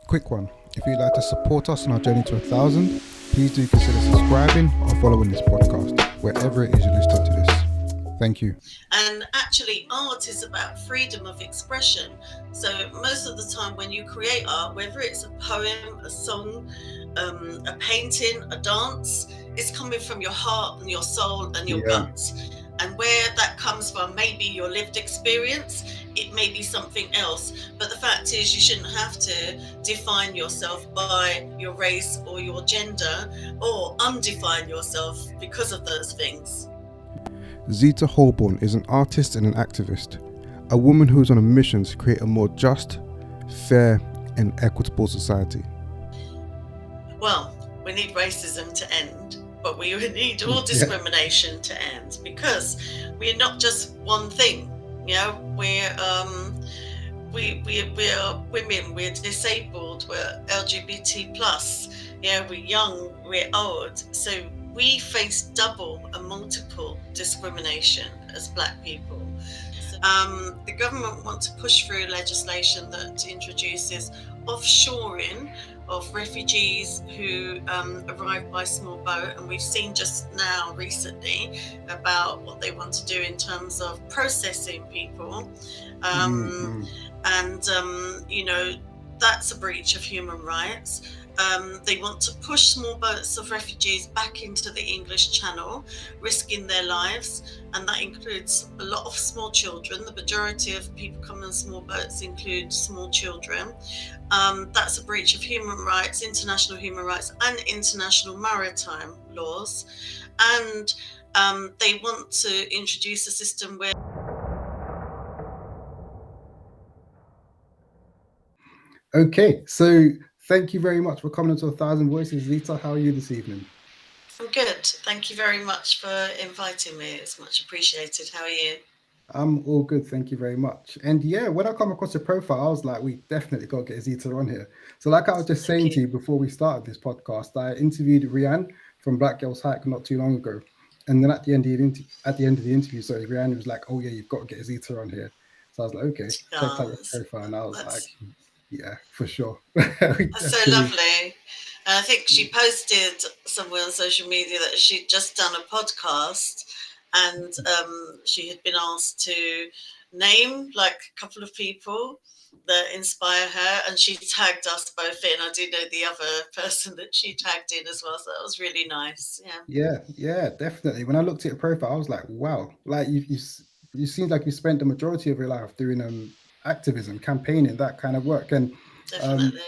Quick one. If you'd like to support us on our journey to 1,000, please do consider subscribing or following this podcast, wherever it is you listen to this. Thank you. And actually, art is about freedom of expression. So most of the time when you create art, whether it's a poem, a song, a painting, a dance, it's coming from your heart and your soul and your guts. And where that comes from, maybe your lived experience, it may be something else. But the fact is, you shouldn't have to define yourself by your race or your gender, or undefine yourself because of those things. Zita Holbourne is an artist and an activist, a woman who is on a mission to create a more just, fair and equitable society. Well, we need racism to end, but we need all discrimination to end, because we're not just one thing. You know, we're women, we're disabled, we're LGBT plus. Yeah, we're young, we're old. So we face double and multiple discrimination as Black people. The government want to push through legislation that introduces offshoring of refugees who arrive by small boat, and we've seen just now recently about what they want to do in terms of processing people, and you know, that's a breach of human rights. They want to push small boats of refugees back into the English Channel, risking their lives, and that includes a lot of small children. The majority of people coming on small boats include small children. That's a breach of human rights, international human rights, and international maritime laws. And they want to introduce a system where... Okay, so thank you very much for coming to 1,000 Voices. Zita, how are you this evening? I'm good. Thank you very much for inviting me. It's much appreciated. How are you? I'm all good, thank you very much. And yeah, when I come across your profile, I was like, we definitely got to get Zita on here. So like I was just saying to you before we started this podcast, I interviewed Rianne from Black Girls Hike not too long ago. And then at the end of the interview, Rianne was like, oh yeah, you've got to get Zita on here. So I was like, okay, checked out your profile, and I was like, yeah, for sure. That's so lovely. And I think she posted somewhere on social media that she'd just done a podcast, and she had been asked to name like a couple of people that inspire her, and she tagged us both in. I do know the other person that she tagged in as well, so that was really nice. Yeah, definitely. When I looked at your profile, I was like, wow, like you seem like you spent the majority of your life doing activism, campaigning, that kind of work. And definitely.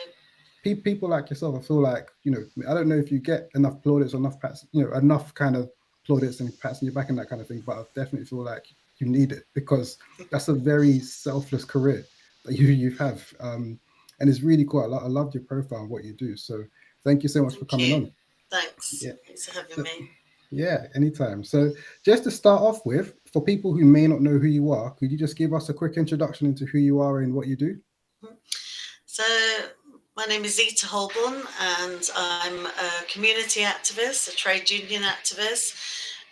People like yourself, I feel like, you know, I don't know if you get enough plaudits or enough pats, you know, enough kind of plaudits and pats on your back and that kind of thing, but I definitely feel like you need it, because that's a very selfless career that you have, and it's really cool. I loved your profile and what you do, so thank you so much for coming on. Thanks. Thanks for having me. Yeah, anytime. So just to start off with, for people who may not know who you are, could you just give us a quick introduction into who you are and what you do? So my name is Zita Holbourne, and I'm a community activist, a trade union activist,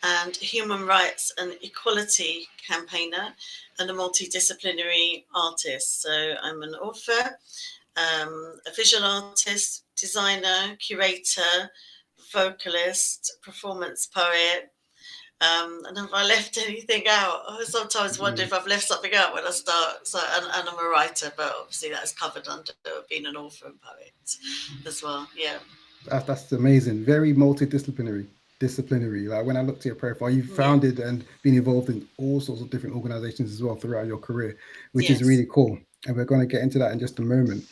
and human rights and equality campaigner, and a multidisciplinary artist. So I'm an author, a visual artist, designer, curator, vocalist, performance poet. And have I left anything out? I sometimes wonder if I've left something out when I start. So, and I'm a writer, but obviously that's covered under being an author and poet as well. Yeah, that's amazing. Very multidisciplinary. Like when I looked at your profile, you've founded and been involved in all sorts of different organizations as well throughout your career, which is really cool. And we're going to get into that in just a moment.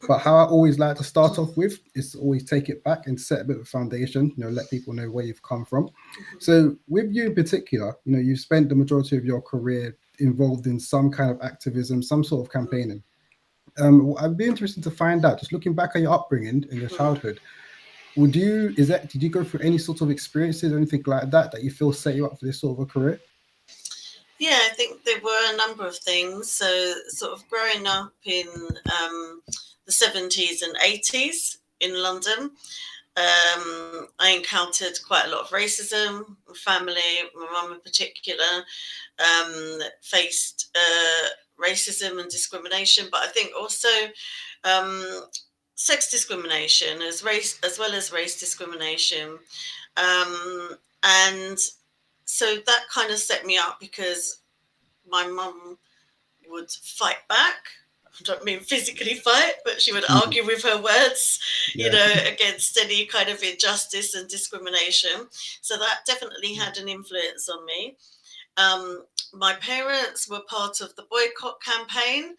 But how I always like to start off with is to always take it back and set a bit of a foundation, you know, let people know where you've come from. So with you in particular, you know, you've spent the majority of your career involved in some kind of activism, some sort of campaigning. I'd be interested to find out, just looking back at your upbringing in your childhood, did you go through any sort of experiences or anything like that you feel set you up for this sort of a career? Yeah, I think there were a number of things. So sort of growing up in the 70s and 80s in London, I encountered quite a lot of racism. Family, my mum in particular, faced racism and discrimination. But I think also sex discrimination as well as race discrimination. And so that kind of set me up, because my mum would fight back. I don't mean physically fight, but she would argue with her words, against any kind of injustice and discrimination. So that definitely had an influence on me. My parents were part of the boycott campaign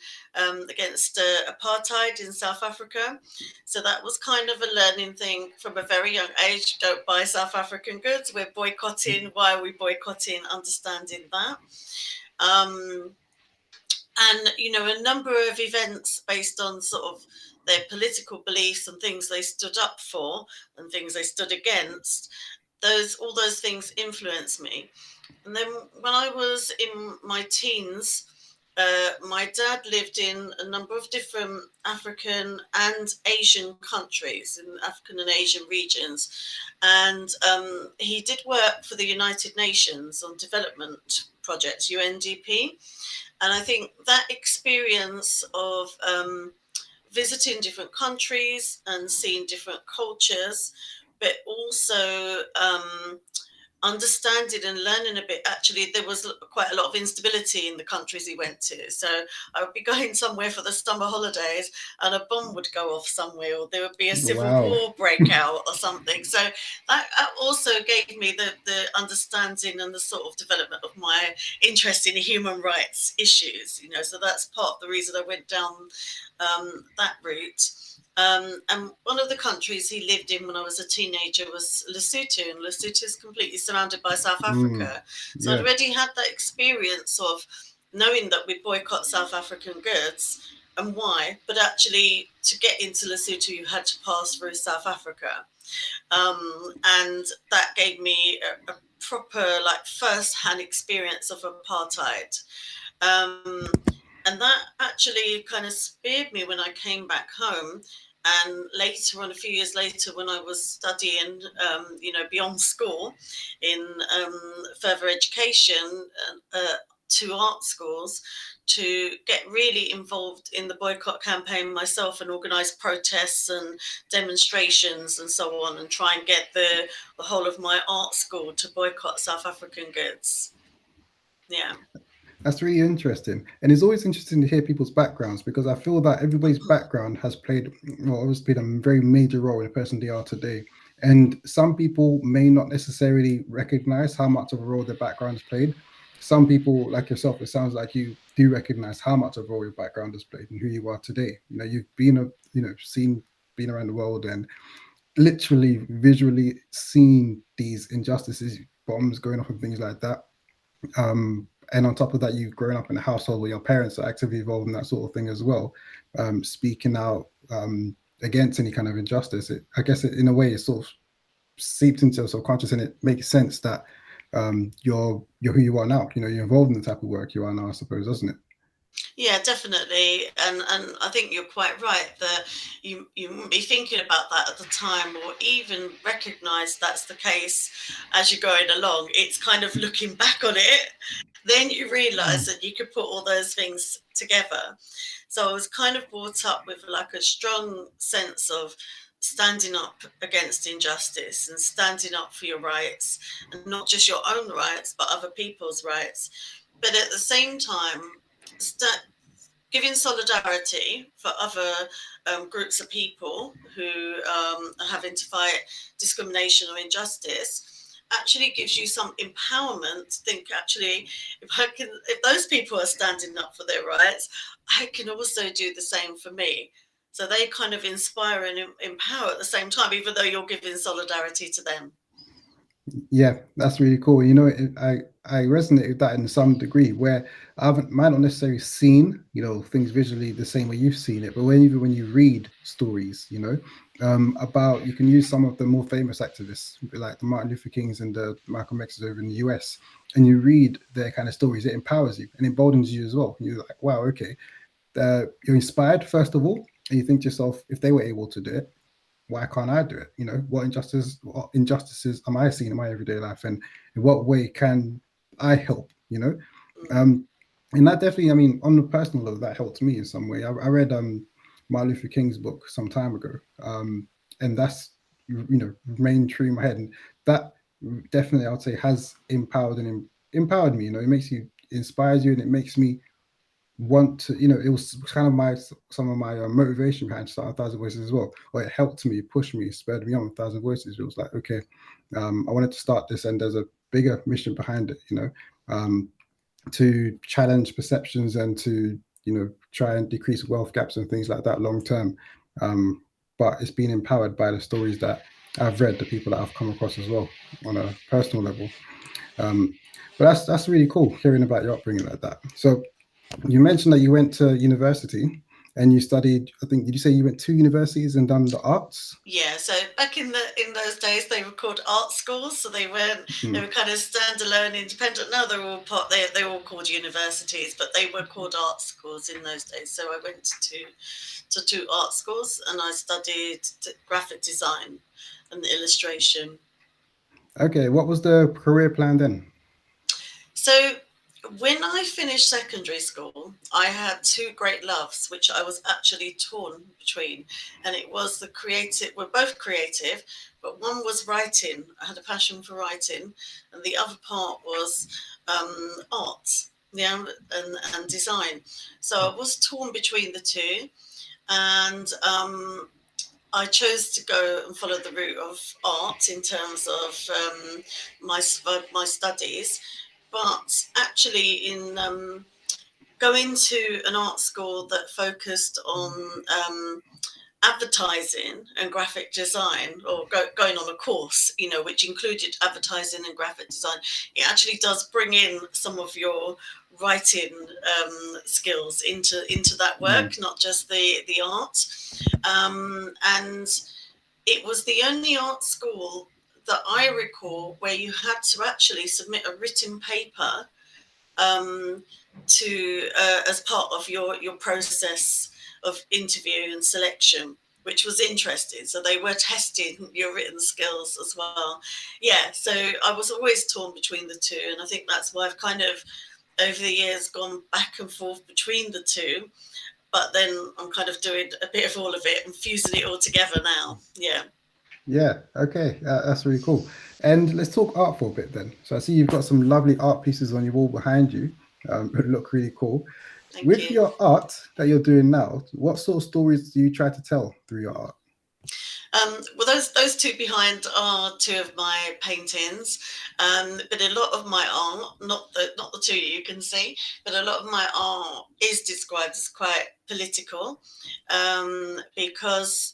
against apartheid in South Africa. So that was kind of a learning thing from a very young age. Don't buy South African goods. We're boycotting. Why are we boycotting? Understanding that. And, a number of events based on sort of their political beliefs and things they stood up for and things they stood against. All those things influenced me. And then when I was in my teens, my dad lived in a number of different African and Asian countries, in African and Asian regions. And he did work for the United Nations on development projects, UNDP. And I think that experience of visiting different countries and seeing different cultures, but also understanding and learning a bit. Actually, there was quite a lot of instability in the countries he went to. So I would be going somewhere for the summer holidays and a bomb would go off somewhere, or there would be a civil war break out or something. So that also gave me the understanding and the sort of development of my interest in human rights issues, so that's part of the reason I went down that route. And one of the countries he lived in when I was a teenager was Lesotho, and Lesotho is completely surrounded by South Africa. So I'd already had that experience of knowing that we boycott South African goods and why, but actually to get into Lesotho you had to pass through South Africa. And that gave me a proper, first-hand experience of apartheid. And that actually kind of speared me when I came back home. And later on, a few years later, when I was studying, beyond school in further education, to art schools, to get really involved in the boycott campaign myself and organise protests and demonstrations and so on, and try and get the whole of my art school to boycott South African goods. Yeah. That's really interesting. And it's always interesting to hear people's backgrounds, because I feel that everybody's background has played a very major role in the person they are today. And some people may not necessarily recognize how much of a role their background has played. Some people, like yourself, it sounds like you do recognize how much of a role your background has played and who you are today. You've been, been around the world and literally visually seen these injustices, bombs going off and things like that. And on top of that, you've grown up in a household where your parents are actively involved in that sort of thing as well, speaking out against any kind of injustice. I guess in a way, it sort of seeps into your subconscious, and it makes sense that you're who you are now. You're involved in the type of work you are now, I suppose, doesn't it? Yeah, definitely. And I think you're quite right that you wouldn't be thinking about that at the time, or even recognise that's the case as you're going along. It's kind of looking back on it, then you realise that you could put all those things together. So I was kind of brought up with a strong sense of standing up against injustice and standing up for your rights, and not just your own rights, but other people's rights. But at the same time, giving solidarity for other groups of people who are having to fight discrimination or injustice actually gives you some empowerment to think, actually, if those people are standing up for their rights, I can also do the same for me. So they kind of inspire and empower at the same time, even though you're giving solidarity to them. Yeah, that's really cool. I resonate with that in some degree, where might not necessarily seen, things visually the same way you've seen it, but even when you read stories, about, you can use some of the more famous activists, like the Martin Luther Kings and the Malcolm X's over in the US, and you read their kind of stories, it empowers you and emboldens you as well. You're like, wow, okay, you're inspired, first of all, and you think to yourself, if they were able to do it, why can't I do it? What injustices am I seeing in my everyday life, and in what way can I help? And that definitely, on the personal level, that helped me in some way. I read Martin Luther King's book some time ago, and that's remained true in my head, and that definitely I would say has empowered me. It makes you, inspires you, and it makes me want to, it was kind of some of my motivation behind starting 1,000 Voices as well, or it helped me, push me, spurred me on 1,000 Voices. It was like, okay, I wanted to start this, and there's a bigger mission behind it, to challenge perceptions and to try and decrease wealth gaps and things like that long term. But it's been empowered by the stories that I've read, the people that I've come across as well on a personal level. But that's really cool hearing about your upbringing like that. So you mentioned that you went to university and you studied, I think, did you say you went to universities and done the arts? Yeah, so back in those days, they were called art schools, so they weren't. They were kind of standalone, independent. Now they're all they're all called universities, but they were called art schools in those days. So I went to two art schools, and I studied graphic design and illustration. Okay, what was the career plan then? So when I finished secondary school, I had two great loves, which I was actually torn between. And it was the creative, we're both creative, but one was writing. I had a passion for writing. And the other part was art, and design. So I was torn between the two. And I chose to go and follow the route of art in terms of my studies. But actually, in going to an art school that focused on advertising and graphic design, or going on a course, which included advertising and graphic design, it actually does bring in some of your writing skills into that work, not just the art. And it was the only art school that I recall where you had to actually submit a written paper to as part of your process of interview and selection, which was interesting. So they were testing your written skills as well. Yeah, so I was always torn between the two, and I think that's why I've kind of over the years gone back and forth between the two. But then I'm kind of doing a bit of all of it and fusing it all together now. Yeah. Yeah, okay, that's really cool. And let's talk art for a bit then. So I see you've got some lovely art pieces on your wall behind you. That look really cool. With your art that you're doing now, what sort of stories do you try to tell through your art? Well, those two behind are two of my paintings, but a lot of my art, not the two you can see, but a lot of my art is described as quite political, because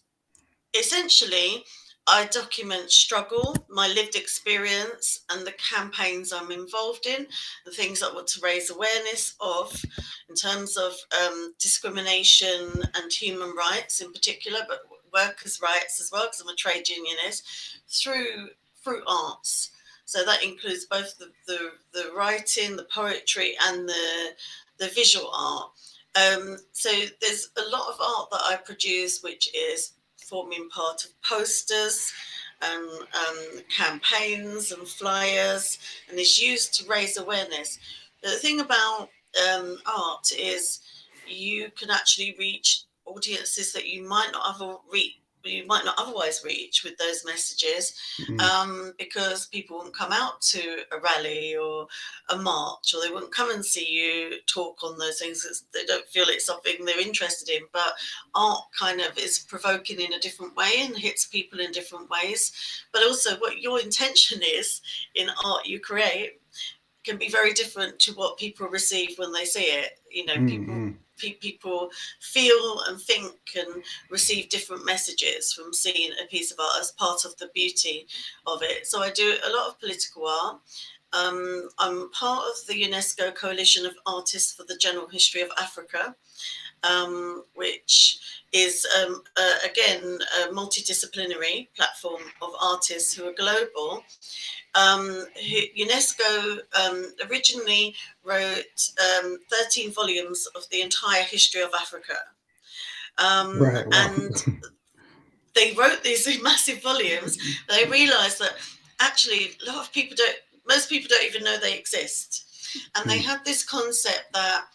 essentially I document struggle, my lived experience, and the campaigns I'm involved in, the things I want to raise awareness of in terms of discrimination and human rights in particular, but workers' rights as well, because I'm a trade unionist, through arts. So that includes both the writing, the poetry, and the visual art. So there's a lot of art that I produce, which is forming part of posters and campaigns and flyers, and is used to raise awareness. But the thing about art is you can actually reach audiences that you might not otherwise reach with those messages, because people won't come out to a rally or a march, or they won't come and see you talk on those things because they don't feel it's something they're interested in. But art kind of is provoking in a different way and hits people in different ways. But also what your intention is in art you create can be very different to what people receive when they see it. People feel and think and receive different messages from seeing a piece of art as part of the beauty of it. So I do a lot of political art. I'm part of the UNESCO Coalition of Artists for the General History of Africa, which is, again, a multidisciplinary platform of artists who are global. UNESCO originally wrote 13 volumes of the entire history of Africa. Right, wow. And they wrote these massive volumes. They realised that actually most people don't even know they exist. And they had this concept that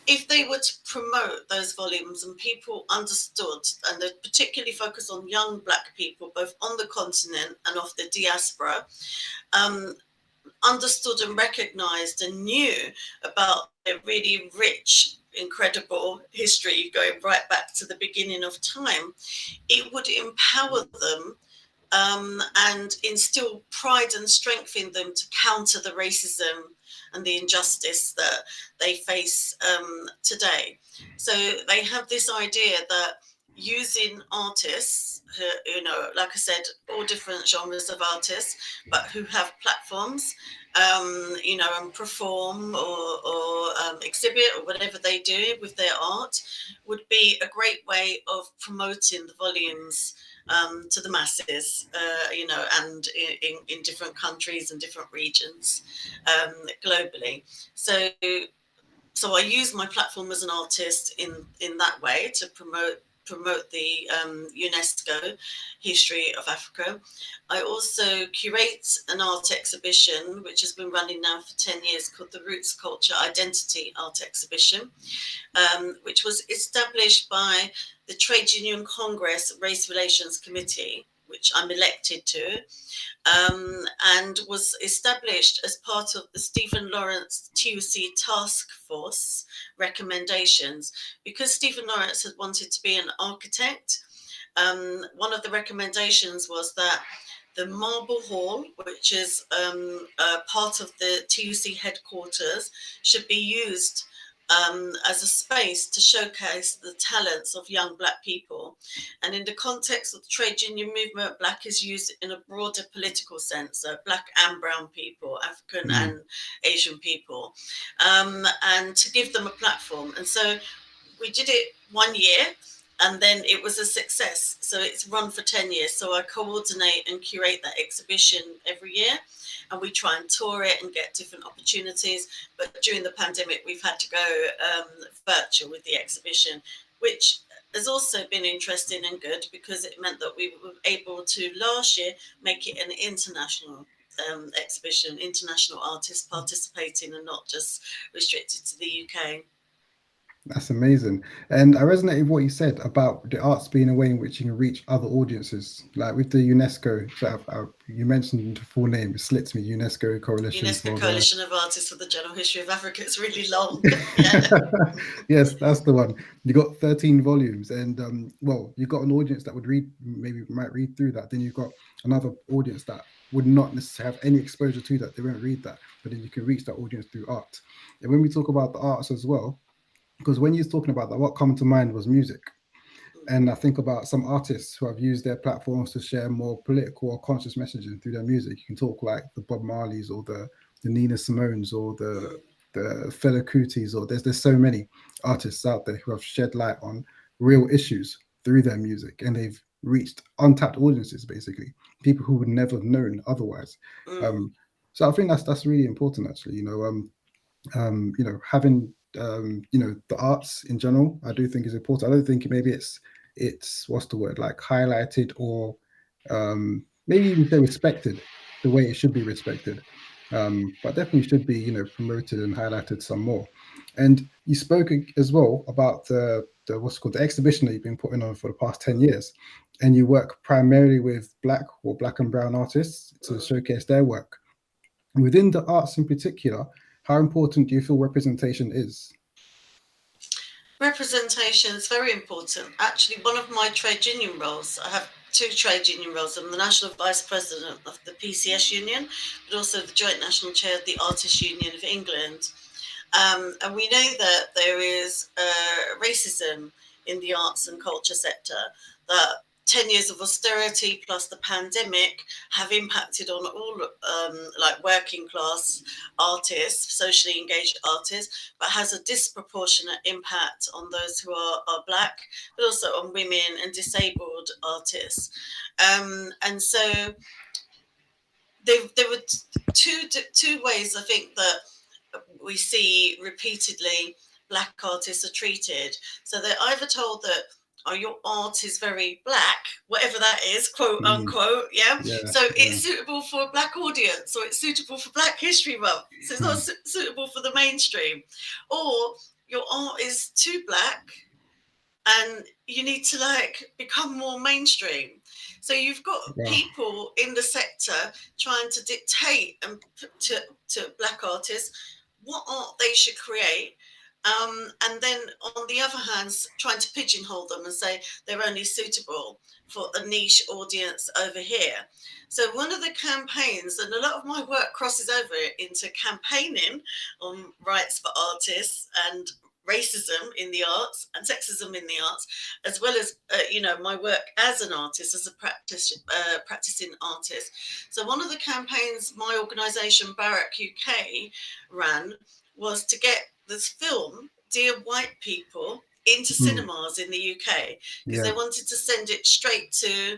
if they were to promote those volumes and people understood, and they particularly focus on young Black people, both on the continent and of the diaspora, understood and recognised and knew about their really rich, incredible history going right back to the beginning of time, it would empower them and instill pride and strength in them to counter the racism and the injustice that they face today. So they have this idea that using artists who, like I said, all different genres of artists, but who have platforms, and perform or exhibit or whatever they do with their art, would be a great way of promoting the volumes to the masses, and in different countries and different regions globally. So I use my platform as an artist in that way to promote the UNESCO history of Africa. I also curate an art exhibition which has been running now for 10 years called the Roots Culture Identity Art Exhibition, which was established by the Trade Union Congress Race Relations Committee, which I'm elected to, and was established as part of the Stephen Lawrence TUC task force recommendations. Because Stephen Lawrence had wanted to be an architect, one of the recommendations was that the Marble Hall, which is part of the TUC headquarters, should be used as a space to showcase the talents of young Black people. And in the context of the trade union movement, Black is used in a broader political sense, so Black and brown people, African and Asian people, and to give them a platform. And so we did it 1 year, and then it was a success. So it's run for 10 years. So I coordinate and curate that exhibition every year, and we try and tour it and get different opportunities. But during the pandemic, we've had to go virtual with the exhibition, which has also been interesting and good because it meant that we were able to last year make it an international exhibition, international artists participating and not just restricted to the UK. That's amazing. And I resonate with what you said about the arts being a way in which you can reach other audiences. Like with the UNESCO, you mentioned the full name, it slips me, UNESCO Coalition. UNESCO Coalition of Artists for the General History of Africa. It's really long. Yes, that's the one. You got 13 volumes, and you got an audience that would might read through that. Then you've got another audience that would not necessarily have any exposure to that. They won't read that, but then you can reach that audience through art. And when we talk about the arts as well, because when you're talking about that, what came to mind was music. And I think about some artists who have used their platforms to share more political or conscious messaging through their music. You can talk like the Bob Marleys or the Nina Simones or the Fela Kutis, or there's so many artists out there who have shed light on real issues through their music, and they've reached untapped audiences, basically, people who would never have known otherwise. So I think that's really important, actually. Having the arts in general, I do think is important. I don't think maybe it's what's the word, like highlighted or maybe even say respected the way it should be respected, but definitely should be promoted and highlighted some more. And you spoke as well about the what's called the exhibition that you've been putting on for the past 10 years, and you work primarily with Black and brown artists to showcase their work. Within the arts in particular, how important do you feel representation is? Representation is very important. Actually, one of my trade union roles, I have 2 trade union roles. I'm the National Vice President of the PCS Union, but also the Joint National Chair of the Artists Union of England. And we know that there is racism in the arts and culture sector, that 10 years of austerity plus the pandemic have impacted on all like working class artists, socially engaged artists, but has a disproportionate impact on those who are Black, but also on women and disabled artists. And so there were two ways, I think, that we see repeatedly Black artists are treated. So they're either told that, oh, your art is very Black, whatever that is, quote unquote, so it's suitable for a Black audience, or it's suitable for Black History Month, so it's not suitable for the mainstream. Or your art is too black and you need to like become more mainstream. So you've got people in the sector trying to dictate and to black artists what art they should create. And then on the other hand, trying to pigeonhole them and say they're only suitable for a niche audience over here. So one of the campaigns, and a lot of my work crosses over into campaigning on rights for artists and racism in the arts and sexism in the arts, as well as my work as an artist, as a practicing artist. So one of the campaigns my organisation BARAC UK ran was to get this film Dear White People into cinemas in the UK, because they wanted to send it straight to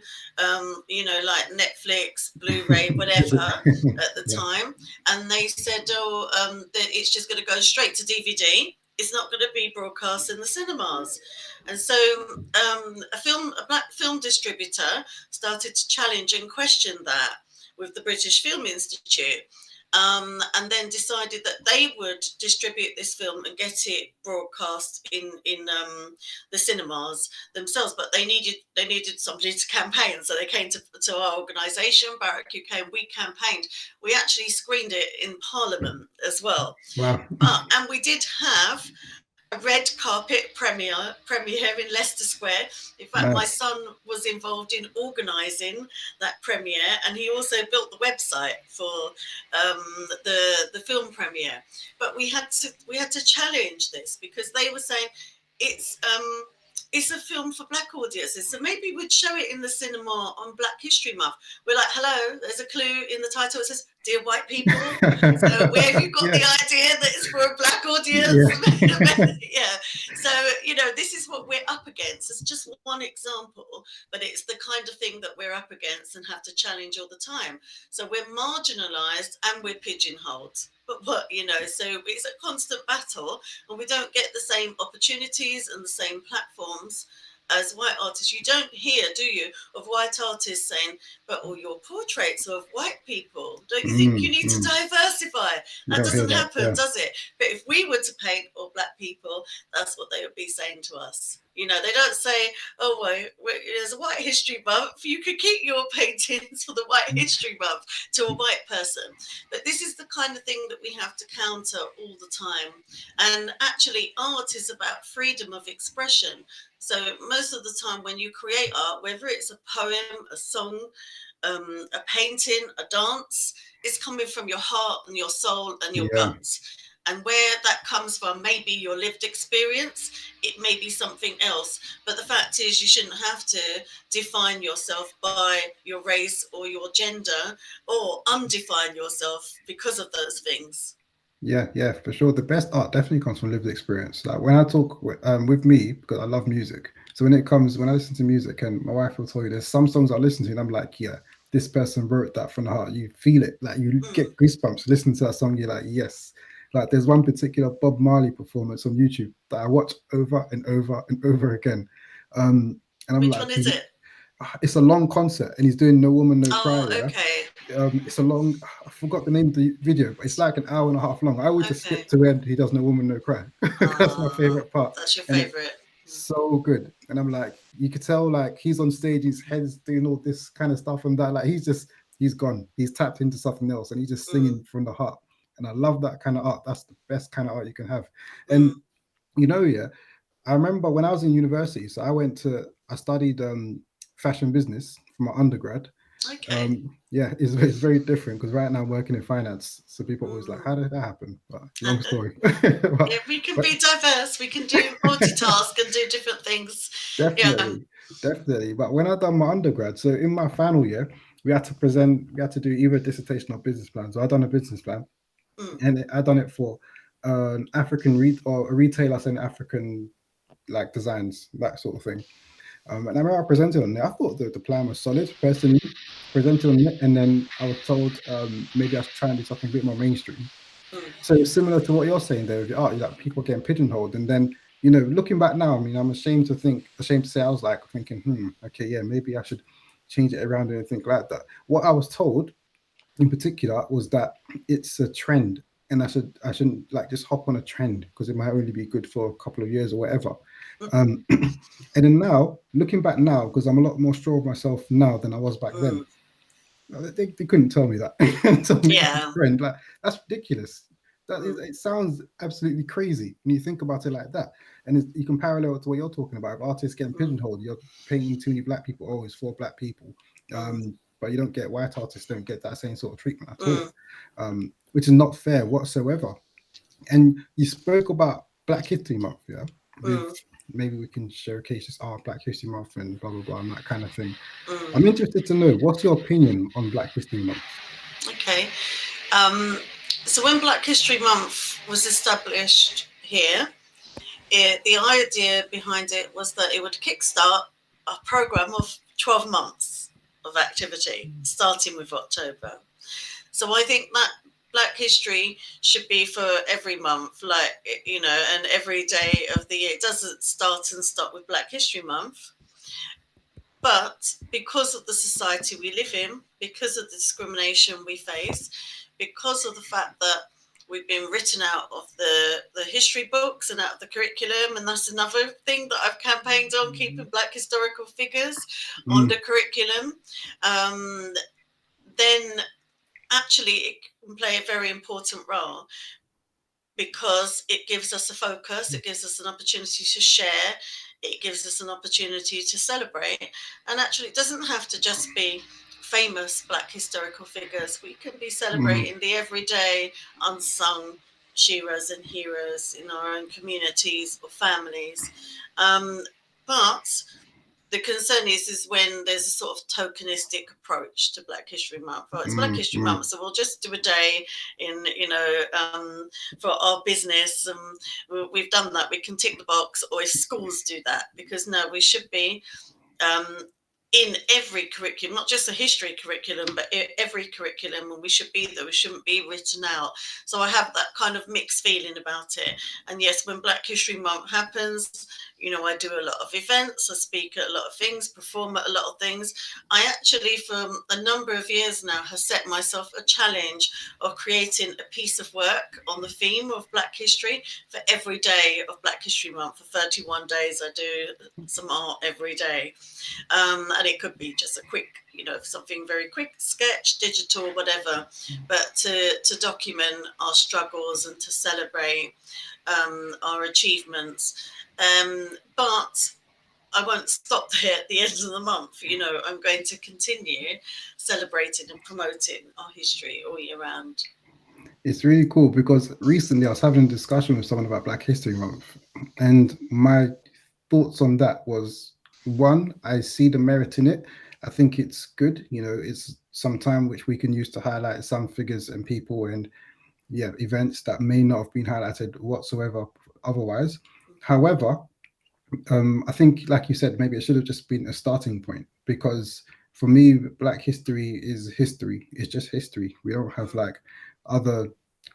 like Netflix, Blu-ray, whatever at the time, and they said that it's just going to go straight to DVD. It's not going to be broadcast in the cinemas. And so a black film distributor started to challenge and question that with the British Film Institute. And then decided that they would distribute this film and get it broadcast in the cinemas themselves. But they needed somebody to campaign, so they came to our organisation, BARAC UK, and we campaigned. We actually screened it in Parliament as well. Wow! And we did have a red carpet premiere in Leicester Square. In fact, my son was involved in organising that premiere, and he also built the website for the film premiere. But we had to challenge this, because they were saying it's a film for black audiences, so maybe we'd show it in the cinema on Black History Month. We're like, hello, there's a clue in the title. It says Dear White People. So where have you got the idea that it's for a black audience? So this is what we're up against. It's just one example, but it's the kind of thing that we're up against and have to challenge all the time. So we're marginalised and we're pigeonholed. But so it's a constant battle, and we don't get the same opportunities and the same platforms as white artists. You don't hear, do you, of white artists saying, but all your portraits are of white people. Don't you think you need to diversify? That doesn't happen, does it? But if we were to paint all black people, that's what they would be saying to us. They don't say, oh, well, there's a White History Month. You could keep your paintings for the White History Month to a white person. But this is the kind of thing that we have to counter all the time. And actually, art is about freedom of expression. So most of the time when you create art, whether it's a poem, a song, a painting, a dance, it's coming from your heart and your soul and your guts. And where that comes from, maybe your lived experience, it may be something else. But the fact is, you shouldn't have to define yourself by your race or your gender, or undefine yourself because of those things. Yeah, for sure. The best art definitely comes from lived experience. Like when I talk with me, because I love music. So when I listen to music, and my wife will tell you, there's some songs I listen to and I'm like, yeah, this person wrote that from the heart. You feel it, like you get goosebumps listening to that song. You're like, yes. Like there's one particular Bob Marley performance on YouTube that I watch over and over and over again. And I'm Which like, one is it? It's a long concert, and he's doing No Woman No Cry. Okay. It's a long, I forgot the name of the video, but it's like an hour and a half long. I would just skip to when he does No Woman No Cry. That's my favorite part. That's your favorite. So good. And I'm like, you could tell like he's on stage, his head's doing all this kind of stuff and that. Like he's gone. He's tapped into something else, and he's just singing from the heart. And I love that kind of art. That's the best kind of art you can have. And I remember when I was in university, so I studied fashion business for my undergrad. Okay. It's very different, because right now I'm working in finance. So people always like, how did that happen? But long story. We can be diverse. We can do multitask and do different things. Definitely. But when I done my undergrad, so in my final year, we had to do either a dissertation or business plan. So I done a business plan. And I done it for an African or a retailer selling African like designs, that sort of thing. And I remember I presented on it. I thought the plan was solid, personally. Presented on it, and then I was told maybe I should try and do something a bit more mainstream. So it's similar to what you're saying there with your art, like people getting pigeonholed. And then, looking back now, I mean, I'm ashamed to say I was like thinking, okay, yeah, maybe I should change it around and think like that. What I was told in particular was that it's a trend. and I shouldn't like just hop on a trend because it might only be good for a couple of years or whatever. And then now, looking back now, because I'm a lot more sure of myself now than I was back then, they couldn't tell me that. Tell me that's a trend. Like, that's ridiculous. It sounds absolutely crazy when you think about it like that. And you can parallel it to what you're talking about. If artists getting pigeonholed, you're painting too many black people. Oh, it's for black people. But you don't get white artists don't get that same sort of treatment at all, which is not fair whatsoever. And you spoke about Black History Month, yeah? Maybe we can showcase this Black History Month and blah, blah, blah, and that kind of thing. I'm interested to know, what's your opinion on Black History Month? Okay. So when Black History Month was established here, the idea behind it was that it would kickstart a program of 12 months of activity, starting with October. So I think that Black history should be for every month, like, you know, and every day of the year. It doesn't start and stop with Black History Month. But because of the society we live in, because of the discrimination we face, because of the fact that we've been written out of the history books and out of the curriculum, and that's another thing that I've campaigned on, keeping Black historical figures on the curriculum, then actually it can play a very important role, because it gives us a focus, it gives us an opportunity to share, it gives us an opportunity to celebrate. And actually, it doesn't have to just be famous Black historical figures. We can be celebrating the everyday unsung shearers and heroes in our own communities or families. But the concern is when there's a sort of tokenistic approach to Black History Month. Well, it's Black History Month, so we'll just do a day in, you know, for our business. We've done that. We can tick the box, or if schools do that, because no, we should be in every curriculum, not just the history curriculum, but every curriculum, and we should be there. We shouldn't be written out. So I have that kind of mixed feeling about it. And yes, when Black History Month happens, you know, I do a lot of events, I speak at a lot of things, perform at a lot of things. I actually, for a number of years now, have set myself a challenge of creating a piece of work on the theme of Black history for every day of Black History Month. For 31 days, I do some art every day. And it could be just a quick, you know, something very quick, sketch, digital, whatever, but to document our struggles and to celebrate our achievements. But I won't stop there at the end of the month. You know, I'm going to continue celebrating and promoting our history all year round. It's really cool, because recently I was having a discussion with someone about Black History Month, and my thoughts on that was, one, I see the merit in it. I think it's good. You know, it's some time which we can use to highlight some figures and people and events that may not have been highlighted whatsoever otherwise. However, I think, like you said, maybe it should have just been a starting point, because for me, Black history is history. It's just history. We don't have like other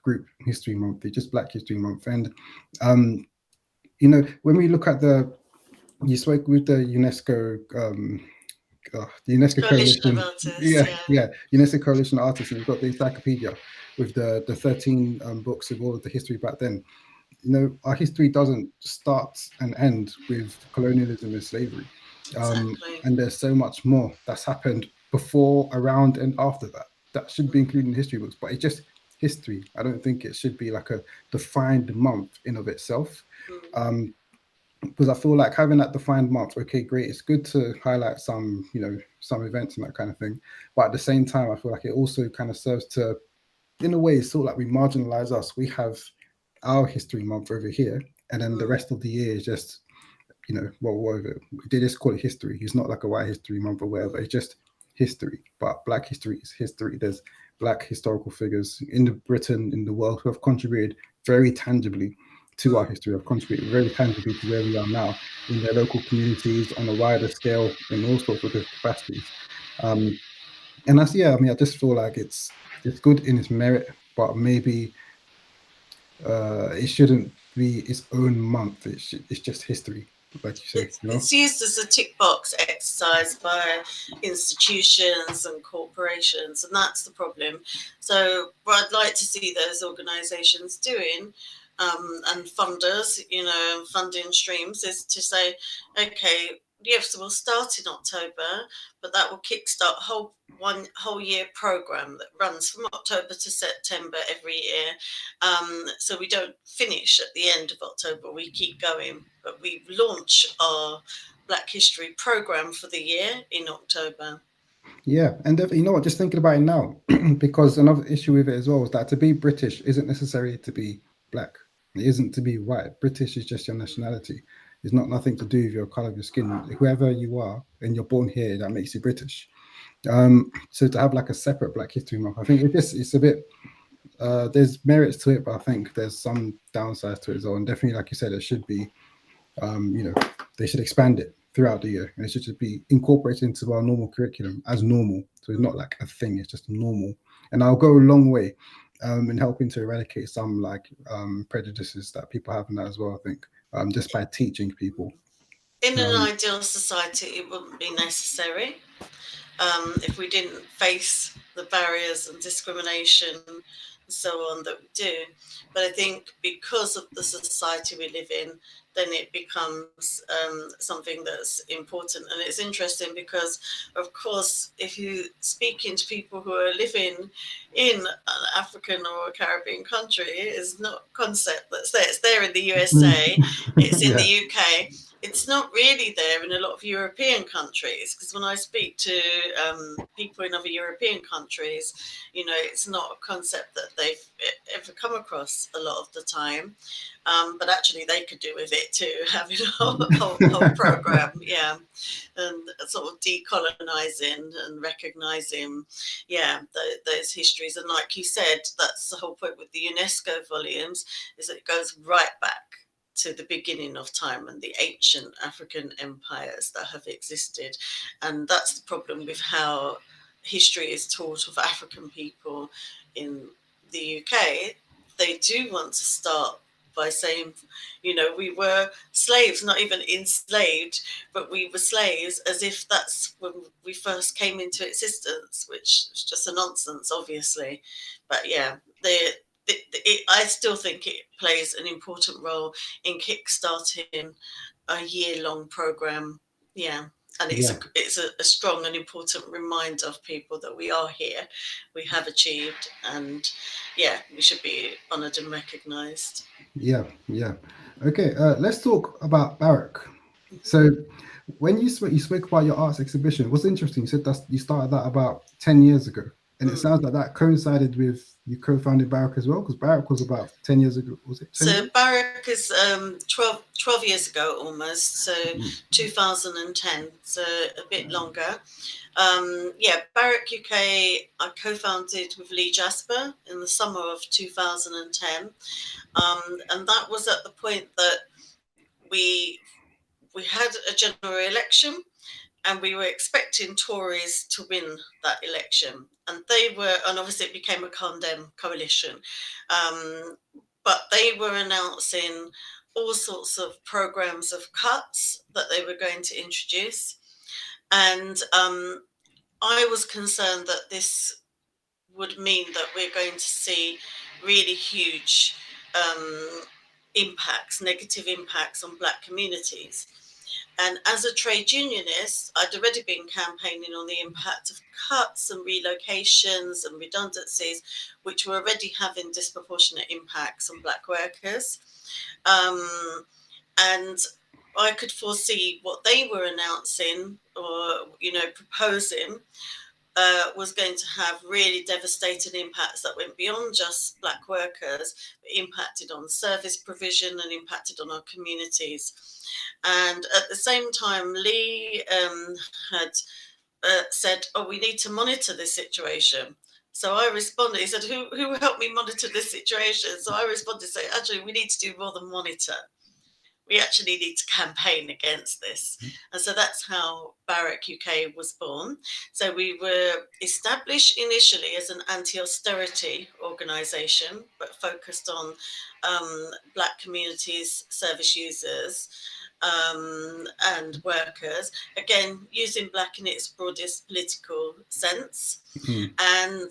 group history month. It's just Black History Month. And you know, when we look at you spoke with the UNESCO, the UNESCO Coalition, UNESCO Coalition of Artists, and you've got the encyclopedia with the 13 books of all of the history back then. You know, our history doesn't start and end with colonialism and slavery. And there's so much more that's happened before, around, and after that. That should be included in history books, but it's just history. I don't think it should be like a defined month in of itself. Because I feel like having that defined month, okay, great, it's good to highlight some, you know, some events and that kind of thing. But at the same time, I feel like it also kind of serves to, in a way, it's sort of like we marginalize us. We have our history month over here, and then the rest of the year is just, you know, whatever. They just call it history. It's not like a white history month or whatever. It's just history. But Black history is history. There's Black historical figures in Britain, in the world, who have contributed very tangibly to our history, have contributed very tangibly to where we are now in their local communities, on a wider scale, in all sorts of different capacities. And that's, I mean, I just feel like it's good in its merit, but maybe it shouldn't be its own month. It's just history. like you said, you know. It's used as a tick box exercise by institutions and corporations, and that's the problem. So, what I'd like to see those organisations doing, and funders, funding streams, is to say, okay, yes, we'll start in October, but that will kickstart one whole year program that runs from October to September every year. So we don't finish at the end of October, we keep going, but we launch our Black History program for the year in October. Yeah, and you know what? Just thinking about it now, because another issue with it as well is that to be British isn't necessarily to be black. It isn't to be white. British is just your nationality. It's not nothing to do with your color of your skin. Whoever you are and you're born here, that makes you British. So to have like a separate Black History Month, I think it's a bit. There's merits to it, but I think there's some downsides to it as well. And definitely, like you said, it should be. They should expand it throughout the year, and it should just be incorporated into our normal curriculum as normal. So it's not like a thing; it's just normal. And I'll go a long way in helping to eradicate some prejudices that people have in that as well. I think just by teaching people. In an ideal society, it wouldn't be necessary. If we didn't face the barriers and discrimination and so on that we do. But I think because of the society we live in, then it becomes something that's important. And it's interesting because, of course, if you speaking to people who are living in an African or a Caribbean country, it's not a concept that's there. It's there in the USA, it's in the UK. It's not really there in a lot of European countries, because when I speak to people in other European countries, it's not a concept that they've ever come across a lot of the time. But actually, they could do with it too, having a whole program, and sort of decolonizing and recognizing, those histories. And like you said, that's the whole point with the UNESCO volumes, is that it goes right back to the beginning of time and the ancient African empires that have existed. And that's the problem with how history is taught of African people in the UK. They do want to start by saying, we were slaves, not even enslaved, but we were slaves, as if that's when we first came into existence, which is just a nonsense, obviously. But I still think it plays an important role in kickstarting a year-long program. And it's a strong and important reminder of people that we are here, we have achieved, and we should be honoured and recognised. Yeah. Okay, let's talk about BARAC. So when you spoke about your arts exhibition, what's interesting, you said that you started that about 10 years ago. And it sounds like that coincided with you co-founded BARAC as well, because BARAC was about 10 years ago, was it? So BARAC is 12 years ago almost, so 2010, so a bit longer. BARAC UK, I co-founded with Lee Jasper in the summer of 2010. And that was at the point that we had a general election, and we were expecting Tories to win that election. And obviously it became a condemned coalition. But they were announcing all sorts of programs of cuts that they were going to introduce. And I was concerned that this would mean that we're going to see really huge negative impacts on Black communities. And as a trade unionist, I'd already been campaigning on the impact of cuts and relocations and redundancies, which were already having disproportionate impacts on Black workers. And I could foresee what they were announcing or, proposing was going to have really devastating impacts that went beyond just Black workers, but impacted on service provision and impacted on our communities. And at the same time, Lee had said, we need to monitor this situation. So I responded, he said, who helped me monitor this situation? So I responded, saying, actually, we need to do more than monitor. We actually need to campaign against this. And so that's how BARAC UK was born. So we were established initially as an anti-austerity organisation, but focused on Black communities, service users. and workers, again, using Black in its broadest political sense. And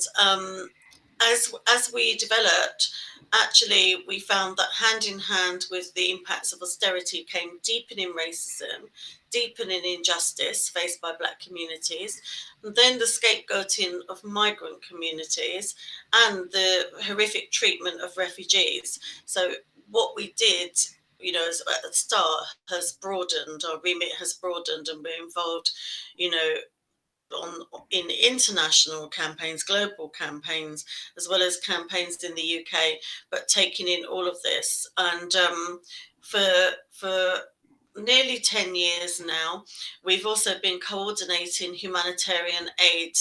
as we developed, actually, we found that hand in hand with the impacts of austerity came deepening racism, deepening injustice faced by Black communities, and then the scapegoating of migrant communities and the horrific treatment of refugees. So what we did, you know, at the start has broadened, our remit has broadened, and we're involved, you know, in international campaigns, global campaigns, as well as campaigns in the UK, but taking in all of this. And for nearly 10 years now, we've also been coordinating humanitarian aid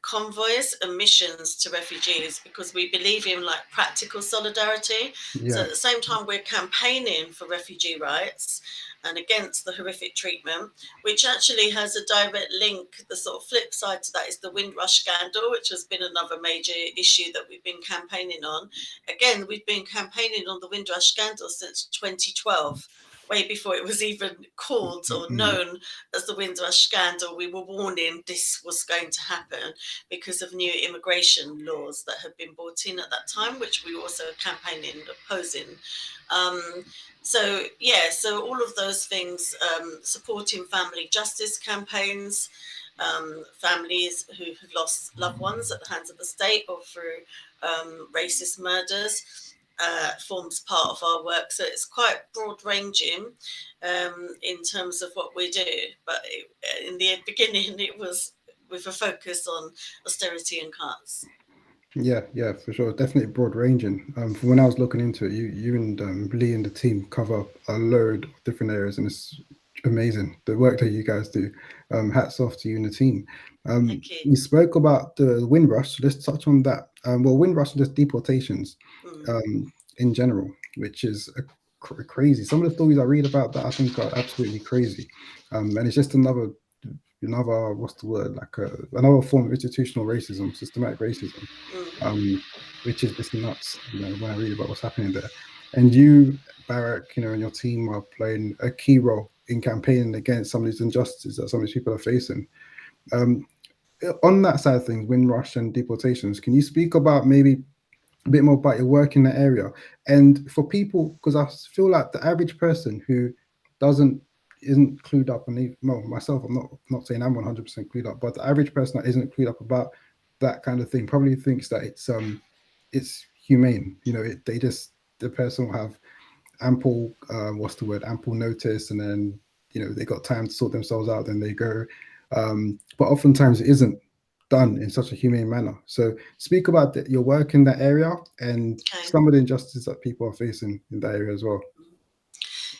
convoys and missions to refugees, because we believe in like practical solidarity. Yeah. So at the same time, we're campaigning for refugee rights and against the horrific treatment, which actually has a direct link. The sort of flip side to that is the Windrush scandal, which has been another major issue that we've been campaigning on. Again, we've been campaigning on the Windrush scandal since 2012. Way before it was even called or known as the Windrush scandal. We were warning this was going to happen because of new immigration laws that had been brought in at that time, which we were also campaigning and opposing. So all of those things, supporting family justice campaigns, families who have lost loved ones at the hands of the state or through racist murders, forms part of our work. So it's quite broad ranging in terms of what we do. But in the beginning, it was with a focus on austerity and cuts. Yeah, for sure. Definitely broad ranging. From when I was looking into it, you and Lee and the team cover a load of different areas, and it's amazing the work that you guys do. Hats off to you and the team. Thank you. You spoke about the Windrush. So let's touch on that. Well, Windrush and just deportations in general, which is crazy. Some of the stories I read about that I think are absolutely crazy, and it's just another what's the word, like another form of institutional racism, systematic racism, which is just nuts, you know, when I read about what's happening there. And you, BARAC, you know, and your team are playing a key role in campaigning against some of these injustices that some of these people are facing. On that side of things, Windrush and deportations, can you speak about maybe a bit more about your work in the area? And for people, because I feel like the average person who isn't clued up, and well, myself, I'm not saying I'm 100% clued up, but the average person that isn't clued up about that kind of thing probably thinks that it's humane. You know, the person will have ample ample notice, and then, you know, they got time to sort themselves out, then they go. But oftentimes it isn't done in such a humane manner. So speak about your work in that area and some of the injustices that people are facing in that area as well.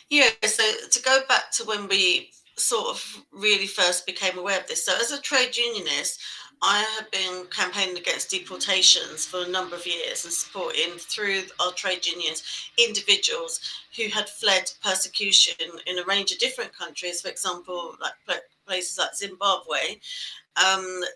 Yeah, so to go back to when we sort of really first became aware of this. So as a trade unionist, I have been campaigning against deportations for a number of years and supporting, through our trade unions, individuals who had fled persecution in a range of different countries, for example, like places like Zimbabwe.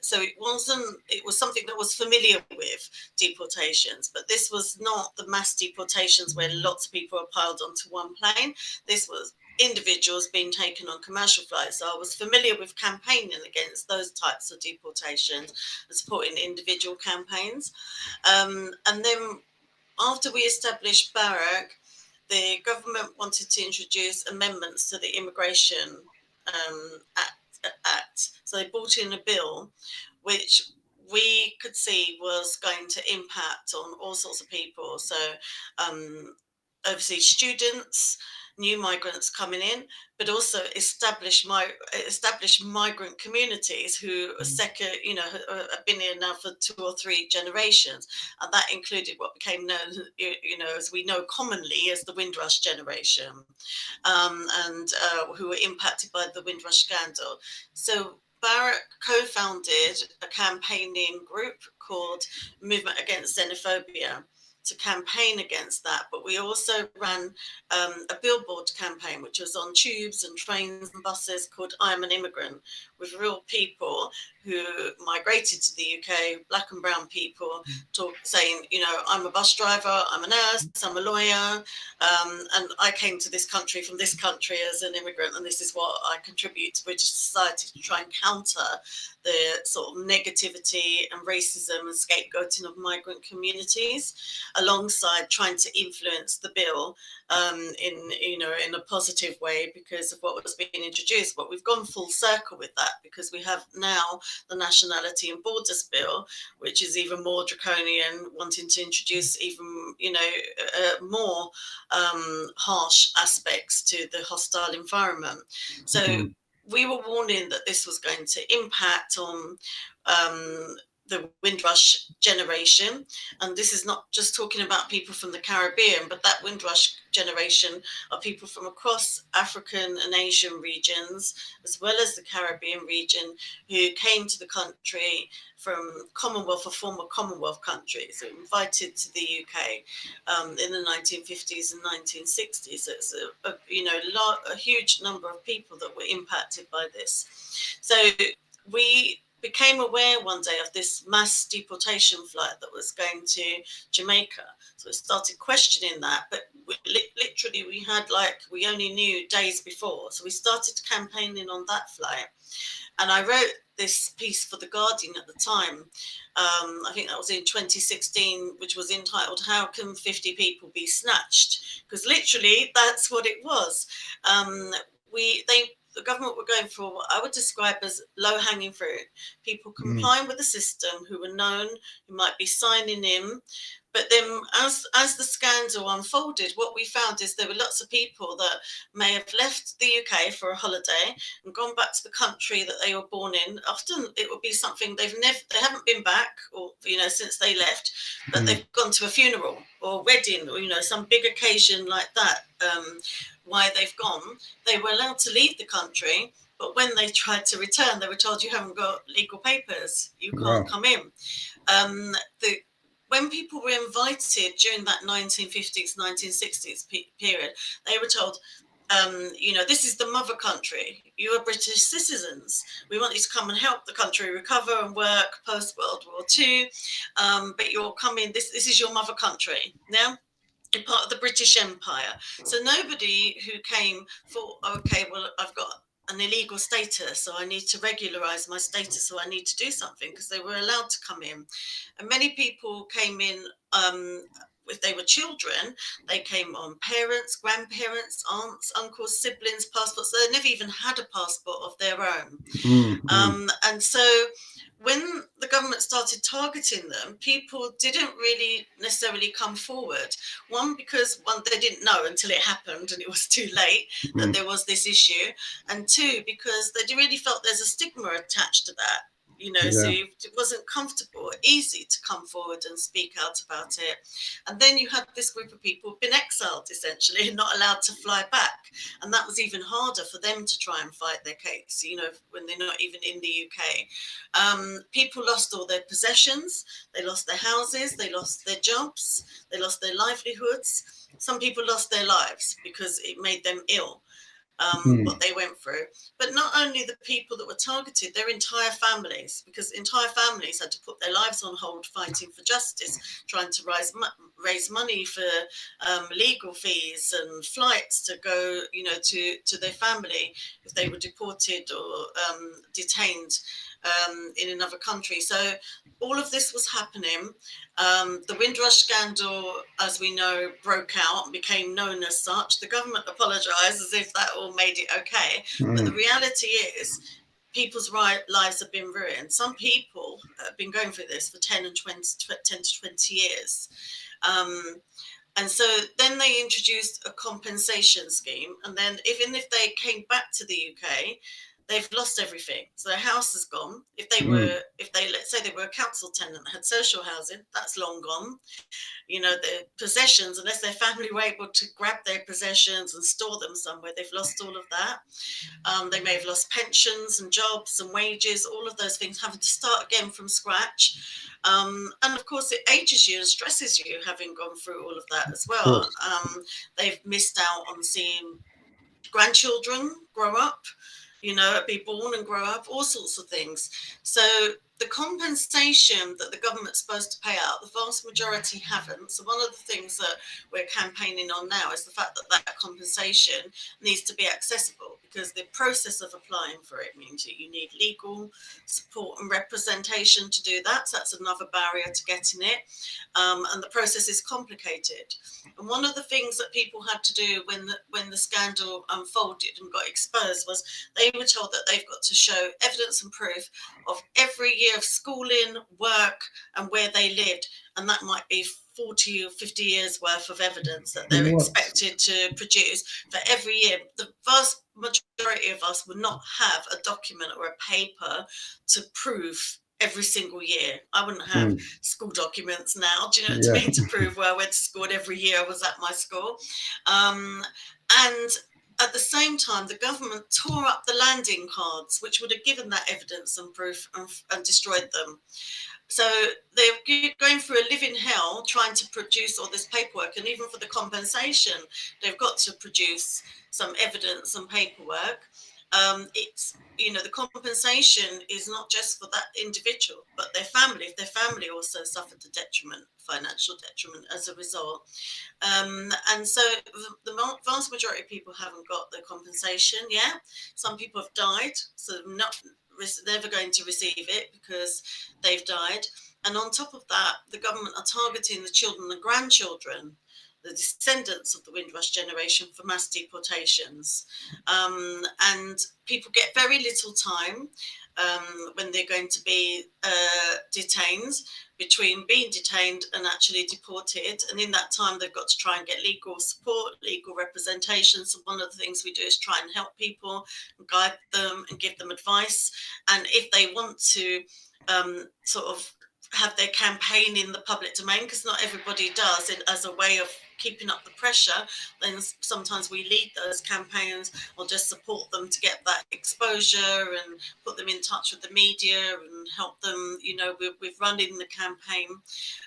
So it was something that was familiar with, deportations, but this was not the mass deportations where lots of people are piled onto one plane. This was individuals being taken on commercial flights. So I was familiar with campaigning against those types of deportations and supporting individual campaigns. And then after we established BARAC, the government wanted to introduce amendments to the Immigration Act. So they brought in a bill which we could see was going to impact on all sorts of people. So overseas students, new migrants coming in, but also established migrant communities who are have been here now for 2 or 3 generations, and that included what became known, as we know commonly as the Windrush generation, and who were impacted by the Windrush scandal. So BARAC co-founded a campaigning group called Movement Against Xenophobia. to campaign against that. But we also ran a billboard campaign, which was on tubes and trains and buses, called I'm an Immigrant, with real people who migrated to the UK, black and brown people, saying, you know, I'm a bus driver, I'm a nurse, I'm a lawyer, and I came to this country from this country as an immigrant, and this is what I contribute to British society to try and counter the sort of negativity and racism and scapegoating of migrant communities, alongside trying to influence the bill in a positive way because of what was being introduced. But we've gone full circle with that, because we have now the Nationality and Borders Bill, which is even more draconian, wanting to introduce even, more harsh aspects to the hostile environment. So we were warning that this was going to impact on the Windrush generation. And this is not just talking about people from the Caribbean, but that Windrush generation are people from across African and Asian regions, as well as the Caribbean region, who came to the country from Commonwealth or former Commonwealth countries, invited to the UK in the 1950s and 1960s. So it's a huge number of people that were impacted by this. So we became aware one day of this mass deportation flight that was going to Jamaica. So we started questioning that, but literally we only knew days before. So we started campaigning on that flight. And I wrote this piece for The Guardian at the time. I think that was in 2016, which was entitled, How Can 50 People Be Snatched? Because literally that's what it was. The government were going for what I would describe as low-hanging fruit, people complying with the system who were known, who might be signing in. But then as the scandal unfolded, what we found is there were lots of people that may have left the UK for a holiday and gone back to the country that they were born in. Often it would be something they haven't been back, or since they left, but they've gone to a funeral or a wedding, or some big occasion like that. Why they've gone, they were allowed to leave the country, but when they tried to return, they were told you haven't got legal papers, you can't come in. When people were invited during that 1950s, 1960s period, they were told, this is the mother country. You are British citizens. We want you to come and help the country recover and work post World War II. But you're coming, this is your mother country. Now, you're part of the British Empire. So nobody who came thought, okay, well, I've got an illegal status, so I need to regularize my status, so I need to do something, because they were allowed to come in. And many people came in, if they were children, they came on parents, grandparents, aunts, uncles, siblings, passports. So they never even had a passport of their own. And so when the government started targeting them, people didn't really necessarily come forward. One, because they didn't know until it happened and it was too late that there was this issue. And two, because they really felt there's a stigma attached to that. So it wasn't comfortable, easy to come forward and speak out about it. And then you had this group of people who've been exiled, essentially, not allowed to fly back. And that was even harder for them to try and fight their case, when they're not even in the UK. People lost all their possessions, they lost their houses, they lost their jobs, they lost their livelihoods. Some people lost their lives because it made them ill. What they went through. But not only the people that were targeted, their entire families, because entire families had to put their lives on hold fighting for justice, trying to raise money for legal fees and flights to go, to their family if they were deported or detained in another country. So all of this was happening. The Windrush scandal, as we know, broke out and became known as such. The government apologised as if that all made it okay. But the reality is people's lives have been ruined. Some people have been going through this for 10 to 20 years. And so then they introduced a compensation scheme. And then even if they came back to the UK, they've lost everything. So their house is gone. If they let's say they were a council tenant that had social housing, that's long gone. You know, their possessions, unless their family were able to grab their possessions and store them somewhere, they've lost all of that. They may have lost pensions and jobs and wages, all of those things, having to start again from scratch. And of course, it ages you and stresses you having gone through all of that as well. They've missed out on seeing grandchildren grow up, you know, be born and grow up, all sorts of things. So the compensation that the government's supposed to pay out, the vast majority haven't. So one of the things that we're campaigning on now is the fact that that compensation needs to be accessible, because the process of applying for it means that you need legal support and representation to do that. So that's another barrier to getting it. And the process is complicated. And one of the things that people had to do when the scandal unfolded and got exposed was they were told that they've got to show evidence and proof of every year of schooling, work, and where they lived. And that might be 40 or 50 years worth of evidence that they're expected to produce for every year. The vast majority of us would not have a document or a paper to prove every single year. I wouldn't have school documents now, do you know what I mean, to prove where I went to school and every year I was at my school. And at the same time, the government tore up the landing cards, which would have given that evidence and proof and destroyed them. So they're going through a living hell trying to produce all this paperwork. And even for the compensation, they've got to produce some evidence and paperwork. It's, you know, the compensation is not just for that individual, but their family. If their family also suffered a detriment, financial detriment as a result. And so the vast majority of people haven't got the compensation yet. Some people have died, so they're never going to receive it because they've died. And on top of that, the government are targeting the children and grandchildren, the descendants of the Windrush generation, for mass deportations. And people get very little time when they're going to be detained, between being detained and actually deported. And in that time, they've got to try and get legal support, legal representation. So one of the things we do is try and help people, and guide them and give them advice. And if they want to sort of have their campaign in the public domain, because not everybody does it, as a way of keeping up the pressure, then sometimes we lead those campaigns or just support them to get that exposure and put them in touch with the media and help them, you know, with running the campaign.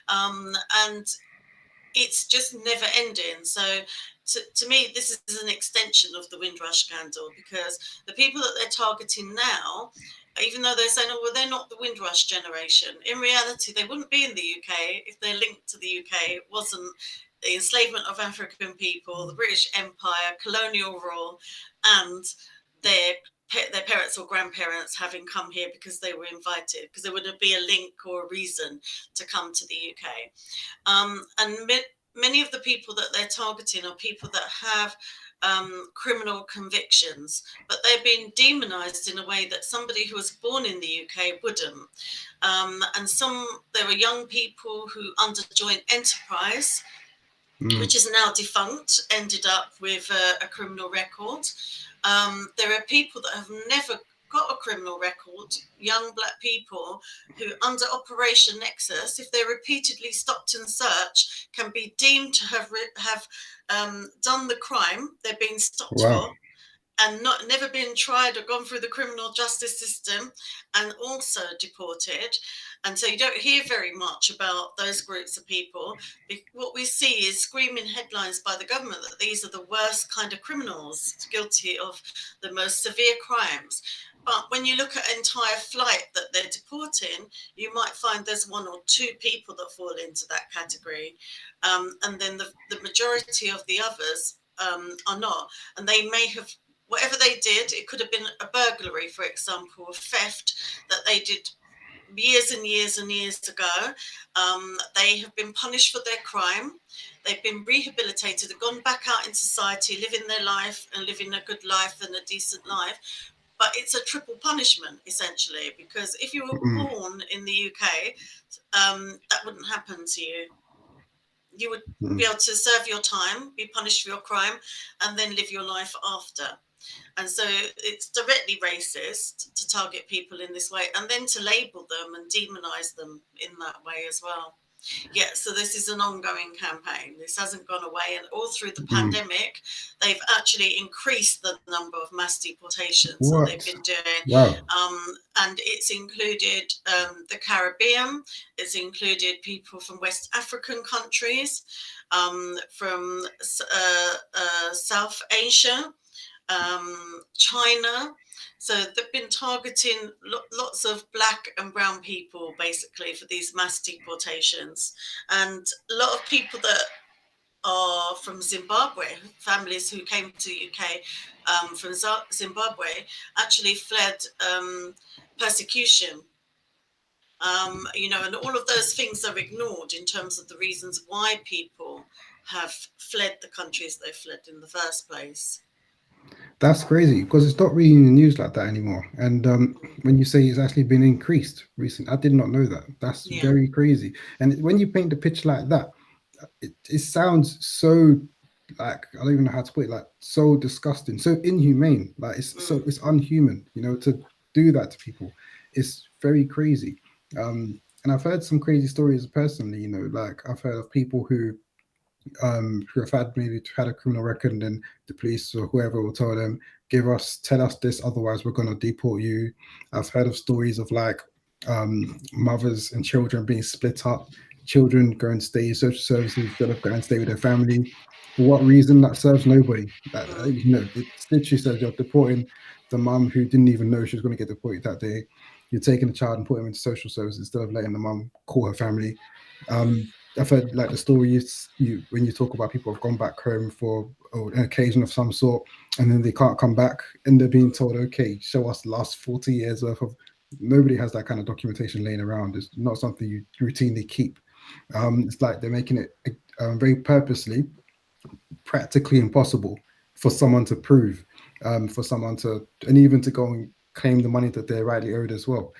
And it's just never ending. So to me, this is an extension of the Windrush scandal, because the people that they're targeting now, even though they're saying, oh, well, they're not the Windrush generation, in reality, they wouldn't be in the UK if their link to the UK wasn't the enslavement of African people, the British Empire, colonial rule, and their parents or grandparents having come here because they were invited, because there wouldn't be a link or a reason to come to the UK. And many of the people that they're targeting are people that have criminal convictions, but they're being demonized in a way that somebody who was born in the UK wouldn't. And there are young people who, under joint enterprise, which is now defunct, ended up with a criminal record. There are people that have never got a criminal record, young black people who, under Operation Nexus, if they're repeatedly stopped and searched, can be deemed to have done the crime they're being stopped for, and never been tried or gone through the criminal justice system, and also deported. And so you don't hear very much about those groups of people. What we see is screaming headlines by the government that these are the worst kind of criminals, guilty of the most severe crimes. But when you look at an entire flight that they're deporting, you might find there's one or two people that fall into that category. And then the majority of the others are not. And they may have, whatever they did, it could have been a burglary, for example, a theft that they did years and years and years ago. They have been punished for their crime. They've been rehabilitated, they've gone back out in society, living their life and living a good life and a decent life. But it's a triple punishment, essentially, because if you were born in the UK, that wouldn't happen to you. You would be able to serve your time, be punished for your crime, and then live your life after. And so it's directly racist to target people in this way and then to label them and demonize them in that way as well. Yeah, so this is an ongoing campaign. This hasn't gone away, and all through the pandemic, they've actually increased the number of mass deportations that they've been doing. Wow. And it's included the Caribbean. It's included people from West African countries, from South Asia, China. So they've been targeting lots of black and brown people, basically, for these mass deportations. And a lot of people that are from Zimbabwe, families who came to the UK from Zimbabwe, actually fled persecution. And all of those things are ignored in terms of the reasons why people have fled the countries they fled in the first place. That's crazy because it's not really in the news like that anymore. And when you say it's actually been increased recently, I did not know that. That's very crazy. And when you paint the picture like that, it sounds so, like, I don't even know how to put it, like so disgusting, so inhumane. Like it's unhuman, to do that to people. It's very crazy. And I've heard some crazy stories personally. Like I've heard of people who have had a criminal record, and then the police or whoever will tell them, tell us this, otherwise we're going to deport you. I've heard of stories of like mothers and children being split up, children going to stay in social services instead of going to stay with their family. For what reason? That serves nobody. It literally says you're deporting the mum who didn't even know she was going to get deported that day. You're taking the child and putting him into social services instead of letting the mum call her family. I've heard like the story you when you talk about people have gone back home for an occasion of some sort, and then they can't come back, and they're being told, okay, show us the last 40 years worth of. Nobody has that kind of documentation laying around. It's not something you routinely keep. It's like they're making it very purposely, practically impossible for someone to prove, for someone to, and even to go and claim the money that they're rightly owed as well.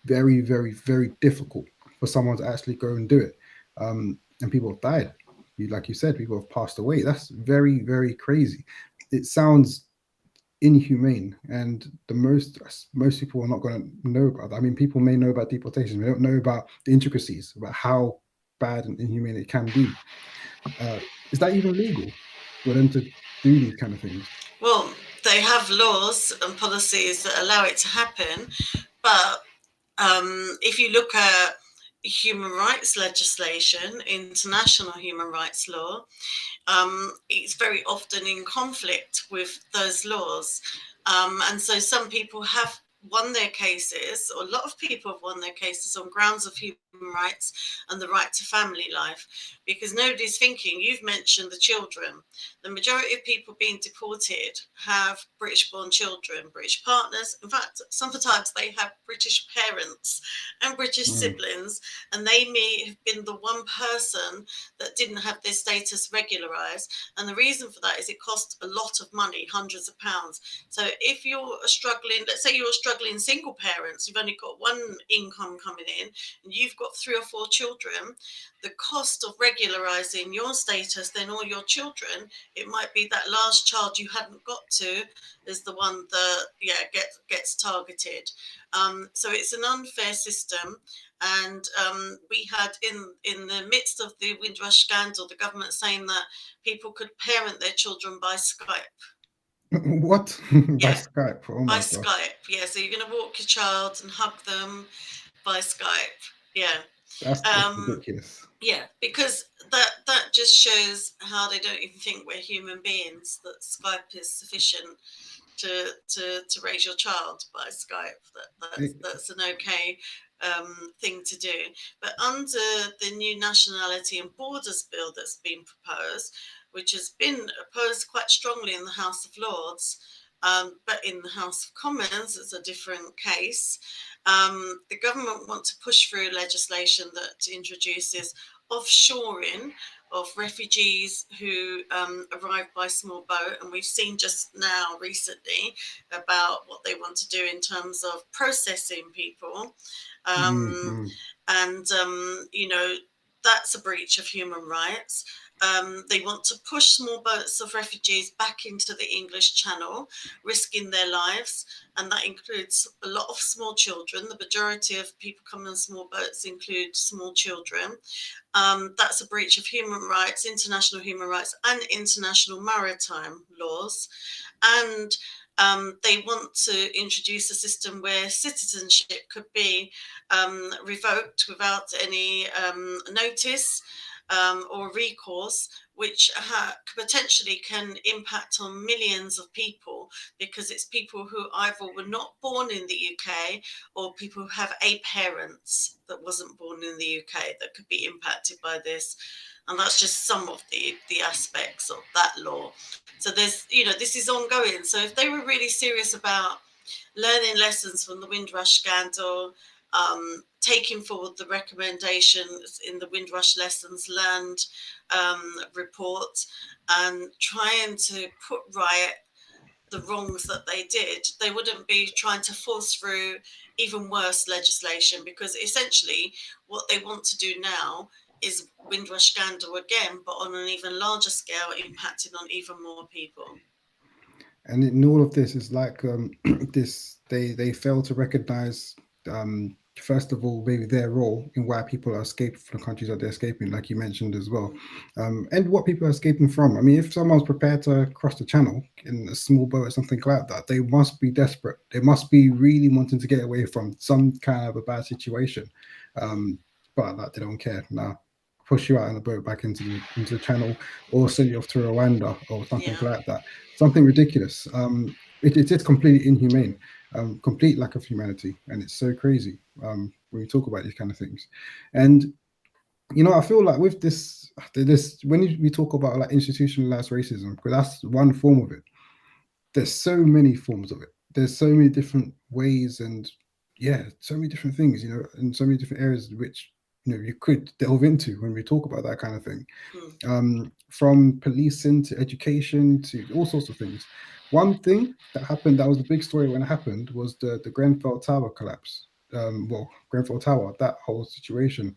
Very, very, very difficult for someone to actually go and do it. And people have died. Like you said, people have passed away. That's very, very crazy. It sounds inhumane, and most people are not going to know about that. I mean, people may know about deportation, they don't know about the intricacies about how bad and inhumane it can be. Is that even legal for them to do these kind of things? Well, they have laws and policies that allow it to happen, but if you look at human rights legislation, international human rights law, it's very often in conflict with those laws. And so some people have won their cases, or a lot of people have won their cases on grounds of human rights and the right to family life, because nobody's thinking, you've mentioned the children. The majority of people being deported have British born children, British partners. In fact, sometimes they have British parents and British siblings, and they may have been the one person that didn't have their status regularised. And the reason for that is it costs a lot of money, hundreds of pounds. So if you're struggling, let's say you're struggling single parents, you've only got one income coming in, and you've got 3 or 4 children, the cost of regularising your status, then all your children, it might be that last child you hadn't got to is the one that gets targeted. So it's an unfair system. And we had in the midst of the Windrush scandal, the government saying that people could parent their children by Skype. What? By Skype? Oh my By gosh. Skype, yeah. So you're going to walk your child and hug them by Skype, yeah. That's ridiculous. Yeah, because that just shows how they don't even think we're human beings, that Skype is sufficient to raise your child by Skype. That's an okay thing to do. But under the new Nationality and Borders Bill that's been proposed, which has been opposed quite strongly in the House of Lords, but in the House of Commons, it's a different case. The government want to push through legislation that introduces offshoring of refugees who arrive by small boat. And we've seen just now recently about what they want to do in terms of processing people. And, that's a breach of human rights. They want to push small boats of refugees back into the English Channel, risking their lives, and that includes a lot of small children. The majority of people coming on small boats include small children. That's a breach of human rights, international human rights, and international maritime laws. And they want to introduce a system where citizenship could be revoked without any notice or recourse, which potentially can impact on millions of people, because it's people who either were not born in the UK or people who have a parent that wasn't born in the UK that could be impacted by this. And that's just some of the aspects of that law. So there's, this is ongoing. So if they were really serious about learning lessons from the Windrush scandal, taking forward the recommendations in the Windrush Lessons Learned report, and trying to put right the wrongs that they did, they wouldn't be trying to force through even worse legislation, because essentially what they want to do now is Windrush scandal again, but on an even larger scale, impacting on even more people. And in all of this, it's like this they fail to recognize first of all maybe their role in why people are escaping from the countries that they're escaping, like you mentioned as well, and what people are escaping from. I mean, if someone's prepared to cross the channel in a small boat or something like that, they must be desperate. They must be really wanting to get away from some kind of a bad situation, but like, they don't care now. Push you out on the boat back into the channel, or send you off to Rwanda or something like that. Something ridiculous. It is completely inhumane, complete lack of humanity, and it's so crazy when we talk about these kind of things. And I feel like with this when we talk about like institutionalized racism, because that's one form of it. There's so many forms of it. There's so many different ways, and so many different things, and so many different areas which you could delve into when we talk about that kind of thing. From policing to education to all sorts of things. One thing that happened that was a big story when it happened was the Grenfell Tower collapse. Grenfell Tower, that whole situation,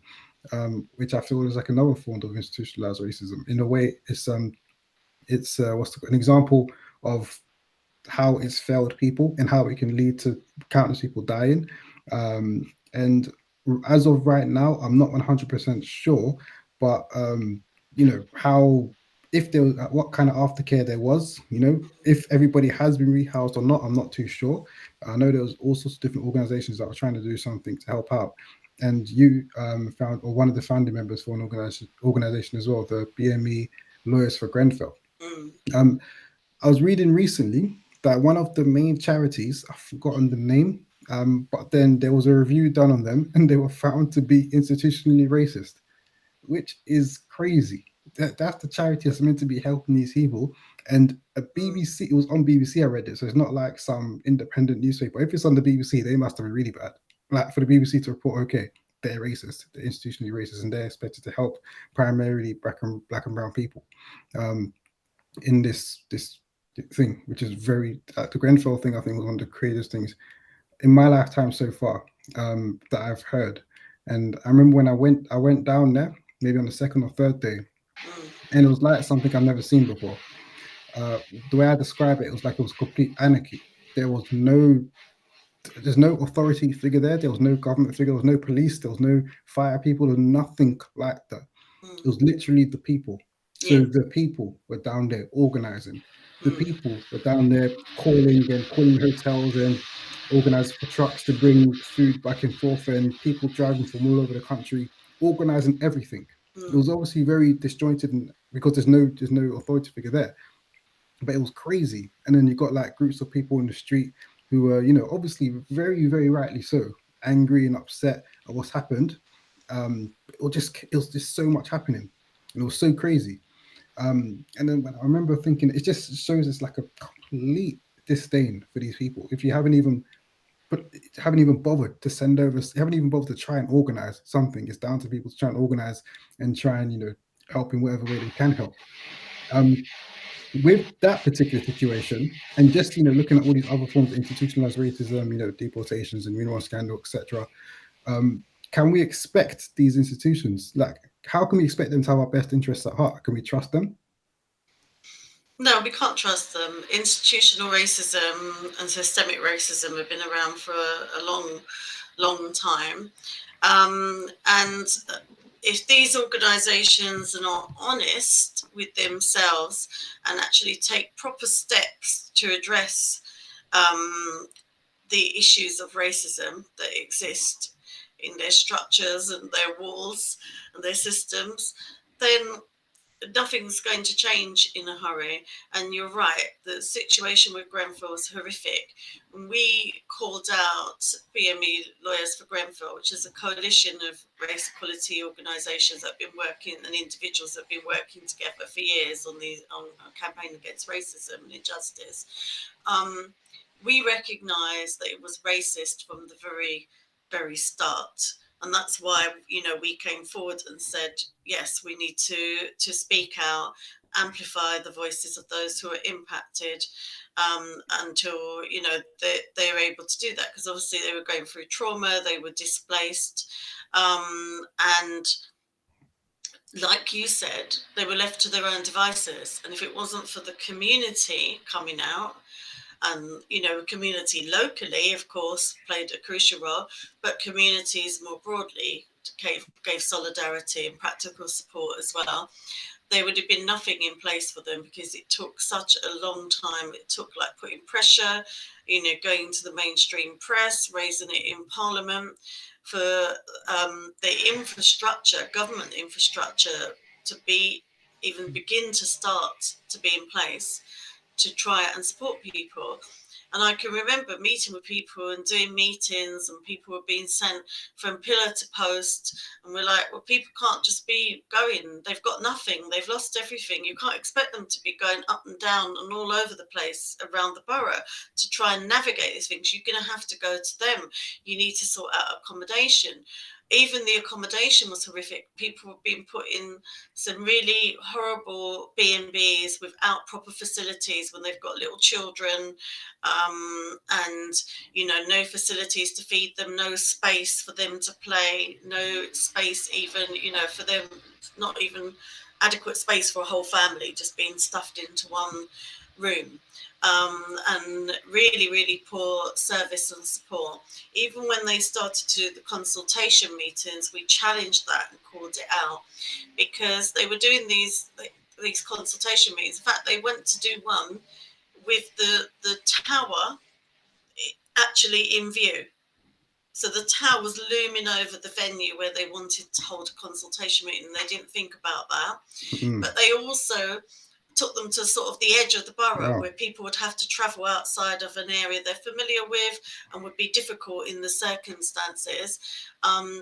which I feel is like another form of institutionalized racism. In a way, it's an example of how it's failed people and how it can lead to countless people dying. And as of right now, I'm not 100% sure, but how, if there was, what kind of aftercare there was, if everybody has been rehoused or not, I'm not too sure. I know there was all sorts of different organizations that were trying to do something to help out, and you found, or one of the founding members for an organization as well, the BME Lawyers for Grenfell. I was reading recently that one of the main charities, I've forgotten the name, but then there was a review done on them and they were found to be institutionally racist, which is crazy. That's the charity that's meant to be helping these people. And a BBC, it was on BBC, I read it, so it's not like some independent newspaper. If it's on the BBC, they must have been really bad. Like for the BBC to report, okay, they're racist, they're institutionally racist, and they're expected to help primarily black and brown people in this thing, which is very the Grenfell thing. I think was one of the craziest things in my lifetime so far that I've heard. And I remember when I went down there, maybe on the second or third day, and it was like something I've never seen before. The way I describe it, it was like it was complete anarchy. There's no authority figure there. There was no government figure. There was no police. There was no fire people. There was nothing like that. It was literally the people. So the people were down there organizing. The people were down there calling hotels and organizing for trucks to bring food back and forth, and people driving from all over the country, organizing everything. It was obviously very disjointed, because there's no authority figure there. But it was crazy. And then you got like groups of people in the street who were, obviously very, very rightly so, angry and upset at what's happened. It was just so much happening, and it was so crazy. And then when I remember thinking, it just shows us like a complete disdain for these people. If you haven't even bothered to send over, haven't even bothered to try and organize something, it's down to people to try and organize and try and help in whatever way they can help. With that particular situation, and just looking at all these other forms of institutionalized racism, deportations and Windrush scandal, etc. Can we expect these institutions, like how can we expect them to have our best interests at heart? Can we trust them? No, we can't trust them. Institutional racism and systemic racism have been around for a long time. And if these organisations are not honest with themselves and actually take proper steps to address the issues of racism that exist in their structures and their walls and their systems, then nothing's going to change in a hurry. And you're right, the situation with Grenfell was horrific. We called out BME Lawyers for Grenfell, which is a coalition of race equality organisations that have been working, and individuals that have been working together for years on a campaign against racism and injustice. We recognised that it was racist from the very start. And that's why, we came forward and said, yes, we need to speak out, amplify the voices of those who are impacted, until, they're able to do that. Because obviously they were going through trauma, they were displaced. And like you said, they were left to their own devices. And if it wasn't for the community coming out, and community locally, of course, played a crucial role, but communities more broadly gave solidarity and practical support as well, there would have been nothing in place for them, because it took such a long time. It took like putting pressure, going to the mainstream press, raising it in Parliament, for the infrastructure, government infrastructure, to even begin to start to be in place to try and support people. And I can remember meeting with people and doing meetings, and people were being sent from pillar to post. And we're like, well, people can't just be going. They've got nothing. They've lost everything. You can't expect them to be going up and down and all over the place around the borough to try and navigate these things. You're going to have to go to them. You need to sort out accommodation. Even the accommodation was horrific. People were being put in some really horrible B&Bs without proper facilities when they've got little children, and no facilities to feed them, no space for them to play, no space even for them, not even adequate space for a whole family, just being stuffed into one room. And really, really poor service and support. Even when they started to do the consultation meetings, we challenged that and called it out, because they were doing these consultation meetings. In fact, they went to do one with the tower actually in view. So the tower was looming over the venue where they wanted to hold a consultation meeting. They didn't think about that. But they also took them to sort of the edge of the borough, where people would have to travel outside of an area they're familiar with and would be difficult in the circumstances.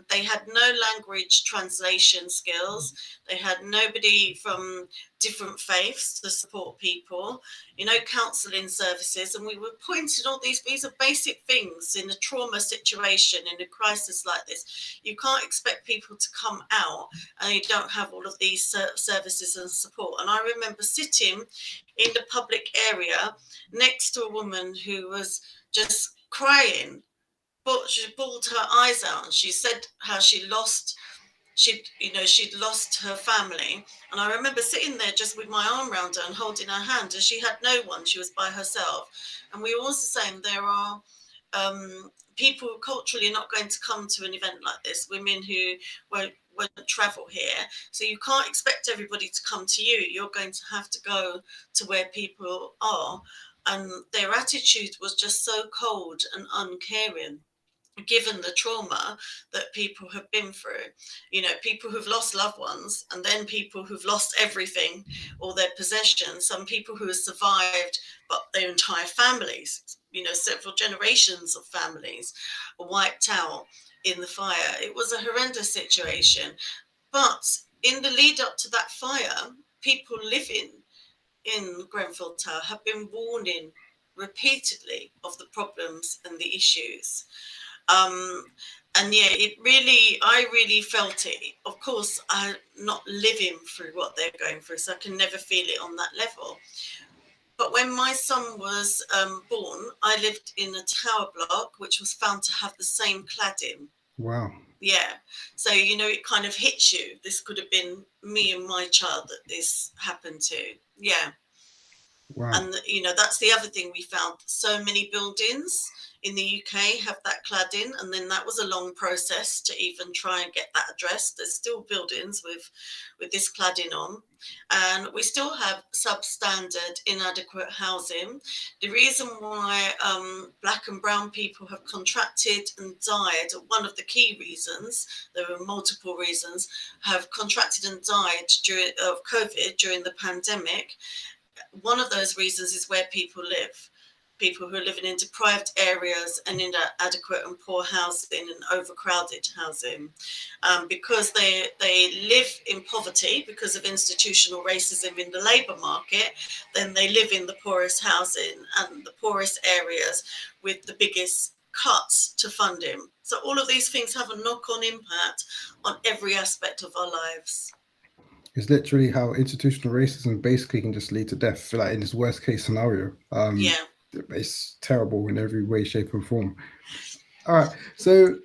They had no language translation skills. They had nobody from different faiths to support people, counselling services. And we were pointing all these are basic things in a trauma situation, in a crisis like this. You can't expect people to come out and you don't have all of these services and support. And I remember sitting in the public area next to a woman who was just crying, but she bawled her eyes out, and she said how she'd lost her family. And I remember sitting there just with my arm around her and holding her hand, and she had no one. She was by herself. And we were also saying there are people culturally not going to come to an event like this, women who won't travel here. So you can't expect everybody to come to you. You're going to have to go to where people are. And their attitude was just so cold and uncaring, given the trauma that people have been through. People who've lost loved ones, and then people who've lost everything, all their possessions. Some people who have survived, but their entire families, several generations of families were wiped out in the fire. It was a horrendous situation. But in the lead up to that fire, people living in Grenfell Tower have been warning repeatedly of the problems and the issues. And yeah, I really felt it. Of course, I'm not living through what they're going through, so I can never feel it on that level. But when my son was born, I lived in a tower block which was found to have the same cladding Wow. Yeah. So, you know, it kind of hits you. This could have been me and my child that this happened to. Yeah. Wow. And, you know, that's the other thing we found. So many buildings in the UK have that cladding, and then that was a long process to even try and get that addressed. There's still buildings with this cladding on, and we still have substandard, inadequate housing. The reason why black and brown people have contracted and died, one of the key reasons, there were multiple reasons, have contracted and died of COVID during the pandemic. One of those reasons is where people live. People who are living in deprived areas and in inadequate and poor housing and overcrowded housing, because they live in poverty because of institutional racism in the labour market. Then they live in the poorest housing and the poorest areas with the biggest cuts to funding. So all of these things have a knock-on impact on every aspect of our lives. It's literally how institutional racism basically can just lead to death, like in this worst case scenario. Yeah. It's terrible in every way, shape, and form. All right. So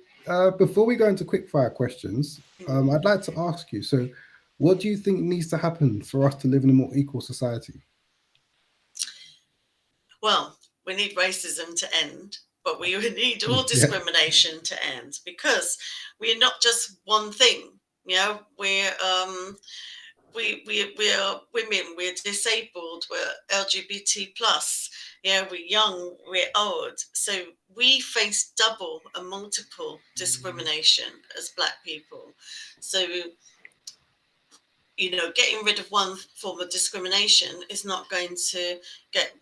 before we go into quickfire questions, I'd like to ask you. So, what do you think needs to happen for us to live in a more equal society? Well, we need racism to end, but we need all Yeah. discrimination to end, because we're not just one thing. You know, we are women, we're disabled, we're LGBT plus. Yeah, we're young, we're old, so we face double and multiple discrimination as Black people. So, you know, getting rid of one form of discrimination is not going to get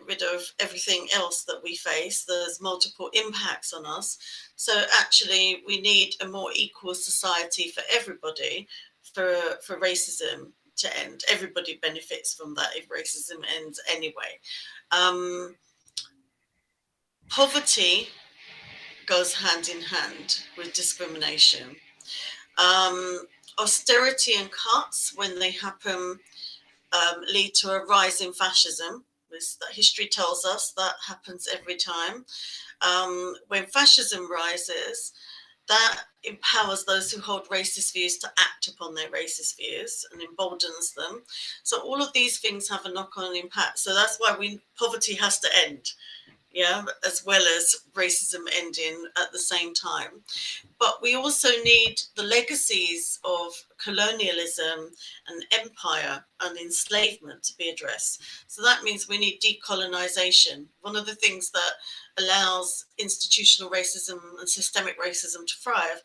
rid of everything else that we face. There's multiple impacts on us. So actually, we need a more equal society for everybody, for racism to end. Everybody benefits from that if racism ends anyway. Um, Poverty goes hand in hand with discrimination. Um, Austerity and cuts, when they happen, lead to a rise in fascism. That history tells us that happens every time. When fascism rises, that empowers those who hold racist views to act upon their racist views and emboldens them. So all of these things have a knock-on impact. So that's why poverty has to end, yeah, as well as racism ending at the same time. But we also need the legacies of colonialism and empire and enslavement to be addressed. So that means we need decolonization. One of the things that allows institutional racism and systemic racism to thrive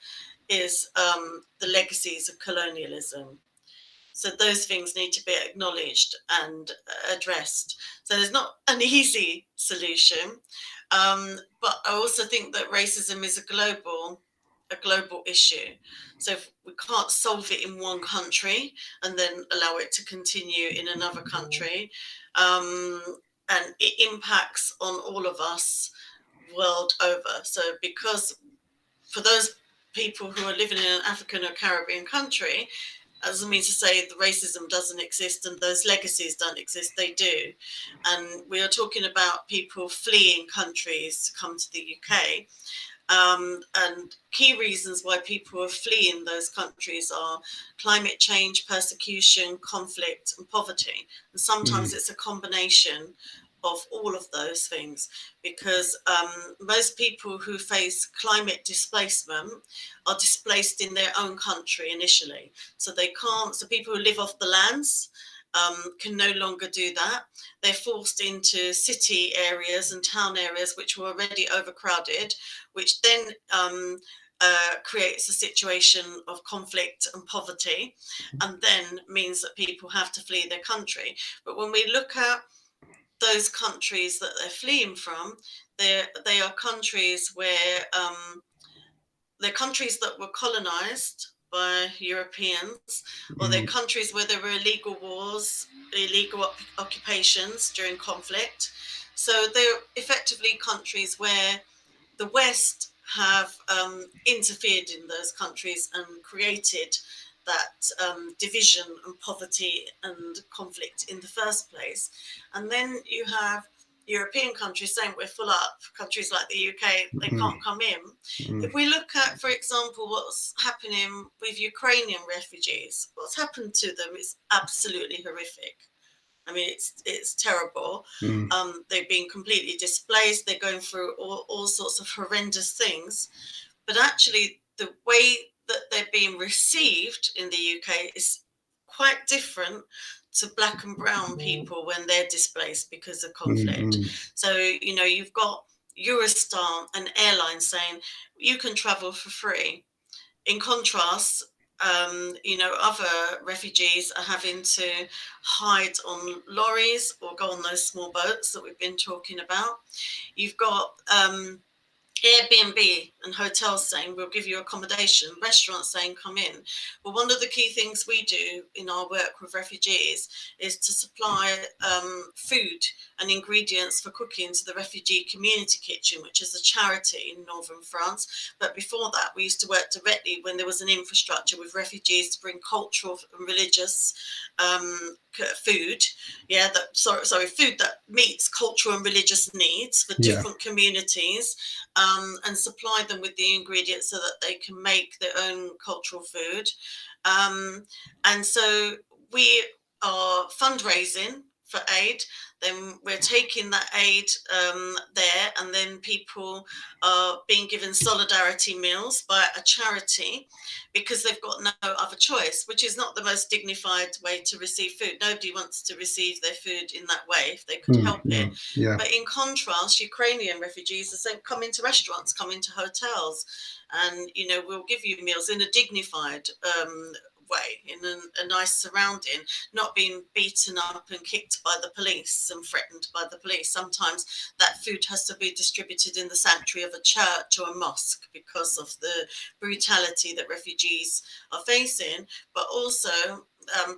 is the legacies of colonialism. So those things need to be acknowledged and addressed. So there's not an easy solution, but I also think that racism is a global issue. So if we can't solve it in one country and then allow it to continue in another country, and it impacts on all of us world over. So because for those people who are living in an African or Caribbean country, doesn't mean to say the racism doesn't exist and those legacies don't exist. They do. And we are talking about people fleeing countries to come to the UK. And key reasons why people are fleeing those countries are climate change, persecution, conflict, and poverty. And sometimes it's a combination of all of those things, because most people who face climate displacement are displaced in their own country initially. So they can't, so people who live off the lands can no longer do that. They're forced into city areas and town areas which were already overcrowded, which then creates a situation of conflict and poverty, and then means that people have to flee their country. But when we look at those countries that they're fleeing from, they are countries where they're countries that were colonized by Europeans, or they're countries where there were illegal wars, illegal occupations during conflict. So they're effectively countries where the West have interfered in those countries and created that division and poverty and conflict in the first place. And then you have European countries saying we're full up, countries like the UK, they can't come in. If we look at, for example, what's happening with Ukrainian refugees, what's happened to them is absolutely horrific. I mean, it's terrible. They've been completely displaced. They're going through all sorts of horrendous things. But actually, the way that they're being received in the UK is quite different to black and brown people when they're displaced because of conflict. So, you know, you've got Eurostar and airlines saying you can travel for free. In contrast, you know, other refugees are having to hide on lorries or go on those small boats that we've been talking about. You've got Airbnb and hotels saying we'll give you accommodation, restaurants saying come in. Well, one of the key things we do in our work with refugees is to supply food and ingredients for cooking to the Refugee Community Kitchen, which is a charity in northern France. But before that, we used to work directly when there was an infrastructure with refugees to bring cultural and religious food, food that meets cultural and religious needs for different communities, and supply them with the ingredients so that they can make their own cultural food. And so we are fundraising for aid. Then we're taking that aid there, and then people are being given solidarity meals by a charity because they've got no other choice, which is not the most dignified way to receive food. Nobody wants to receive their food in that way if they could help it. But in contrast, Ukrainian refugees are saying, come into restaurants, come into hotels, and, you know, we'll give you meals in a dignified way, in a nice surrounding, not being beaten up and kicked by the police and threatened by the police. Sometimes that food has to be distributed in the sanctuary of a church or a mosque because of the brutality that refugees are facing. But also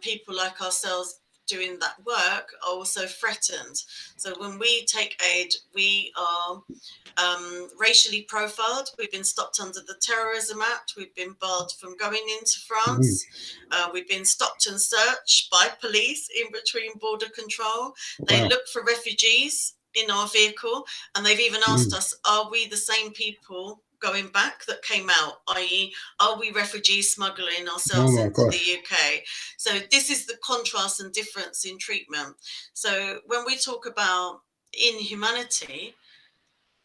people like ourselves doing that work are also threatened. So when we take aid, we are racially profiled. We've been stopped under the Terrorism Act. We've been barred from going into France. We've been stopped and searched by police in between border control. They look for refugees in our vehicle, and they've even asked us, are we the same people going back that came out, i.e. are we refugees smuggling ourselves into the UK? So this is the contrast and difference in treatment. So when we talk about inhumanity,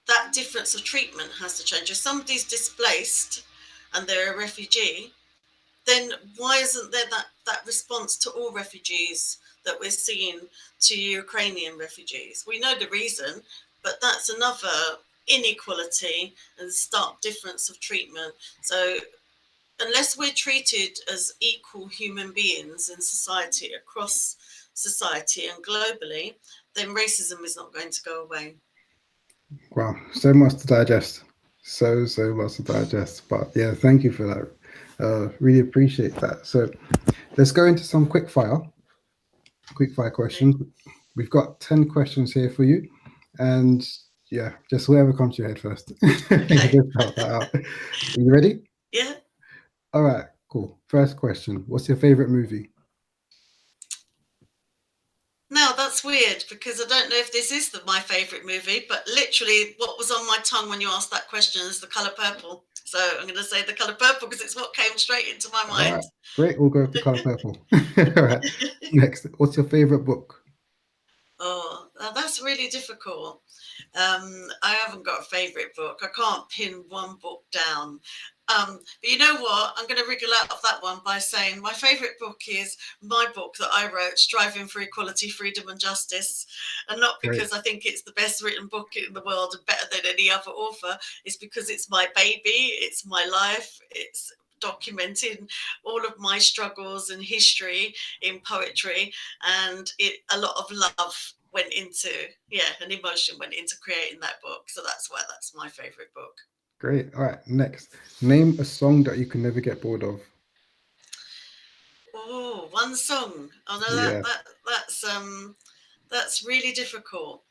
that difference of treatment has to change. If somebody's displaced and they're a refugee, then why isn't there that response to all refugees that we're seeing to Ukrainian refugees? We know the reason, but that's another inequality and stark difference of treatment. So unless we're treated as equal human beings in society, across society and globally, then racism is not going to go away. Wow, so much to digest. So much to digest. But yeah, thank you for that. Really appreciate that. So let's go into some quick fire questions. Okay. We've got 10 questions here for you. And yeah, just whatever comes to your head first. Okay. Just help that out. Are you ready? Yeah. All right, cool. First question. What's your favorite movie? Now that's weird because I don't know if this is my favorite movie, but literally what was on my tongue when you asked that question is The Colour Purple. So I'm going to say The Colour Purple because it's what came straight into my mind. All right, great. We'll go with The Colour Purple. All right. Next, what's your favorite book? Oh, that's really difficult. I haven't got a favorite book. I can't pin one book down. But you know what? I'm going to wriggle out of that one by saying my favorite book is my book that I wrote, Striving for Equality, Freedom and Justice. And not because I think it's the best written book in the world and better than any other author. It's because it's my baby. It's my life. It's documenting all of my struggles and history in poetry, and a lot of love went into, and emotion went into creating that book. So that's why that's my favorite book. Great. All right, next, name a song that you can never get bored of. Oh, one song. Oh no, that's really difficult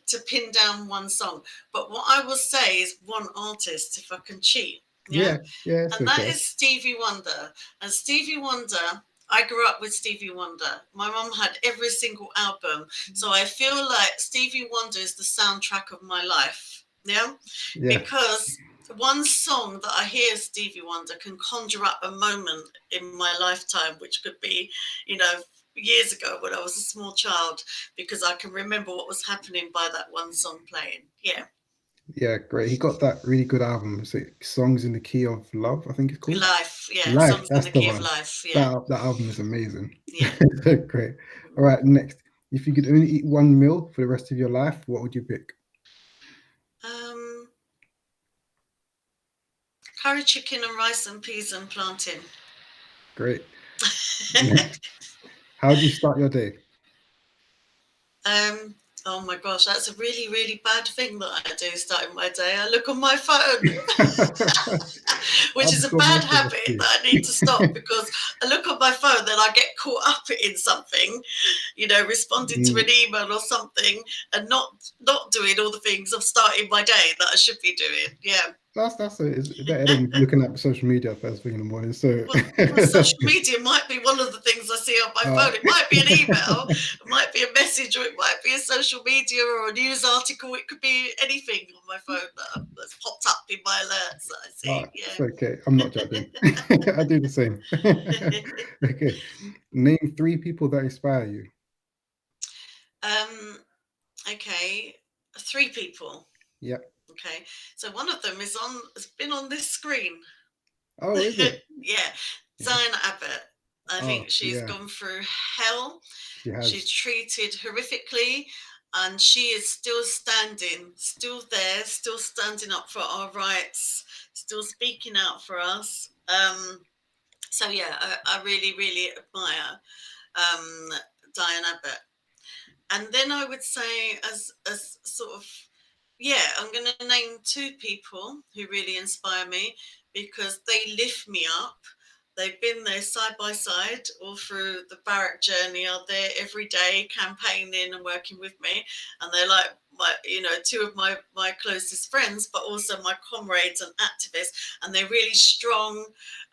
to pin down one song. But what I will say is one artist, if I can cheat. Yeah. And that is Stevie Wonder. And Stevie Wonder I grew up with Stevie Wonder. My mum had every single album. So I feel like Stevie Wonder is the soundtrack of my life. Yeah? Because one song that I hear Stevie Wonder can conjure up a moment in my lifetime, which could be, years ago when I was a small child, because I can remember what was happening by that one song playing. Yeah. Yeah, great. He got that really good album. So Songs in the Key of Love, I think it's called. Life, yeah. Life, Songs in that's the the Key of one. Life, yeah. That album is amazing. Yeah. Great. All right, next. If you could only eat one meal for the rest of your life, what would you pick? Curry chicken and rice and peas and plantain. Great. Next. How do you start your day? Oh my gosh, that's a really, really bad thing that I do starting my day. I look on my phone, which is a bad habit that I need to stop, because I look on my phone, then I get caught up in something, responding to an email or something, and not doing all the things of starting my day that I should be doing. Yeah. That's it's better than looking at social media first thing in the morning. So social media might be one of the things I see on my phone. It might be an email, it might be a message, or it might be a social media or a news article. It could be anything on my phone that's popped up in my alerts that I see. It's okay. I'm not judging. I do the same. Okay. Name 3 people that inspire you. Okay. 3 people. Yeah. Okay. So one of them has been on this screen. Oh, is it? Yeah. Diana Abbott. I think she's gone through hell. She has. She's treated horrifically, and she is still standing, still there, still standing up for our rights, still speaking out for us. So yeah, I really, really admire Diane Abbott. And then I would say, as sort of, I'm going to name 2 people who really inspire me, because they lift me up. They've been there side by side all through the BARAC journey, are there every day campaigning and working with me. And they're like 2 of my closest friends, but also my comrades and activists. And they're really strong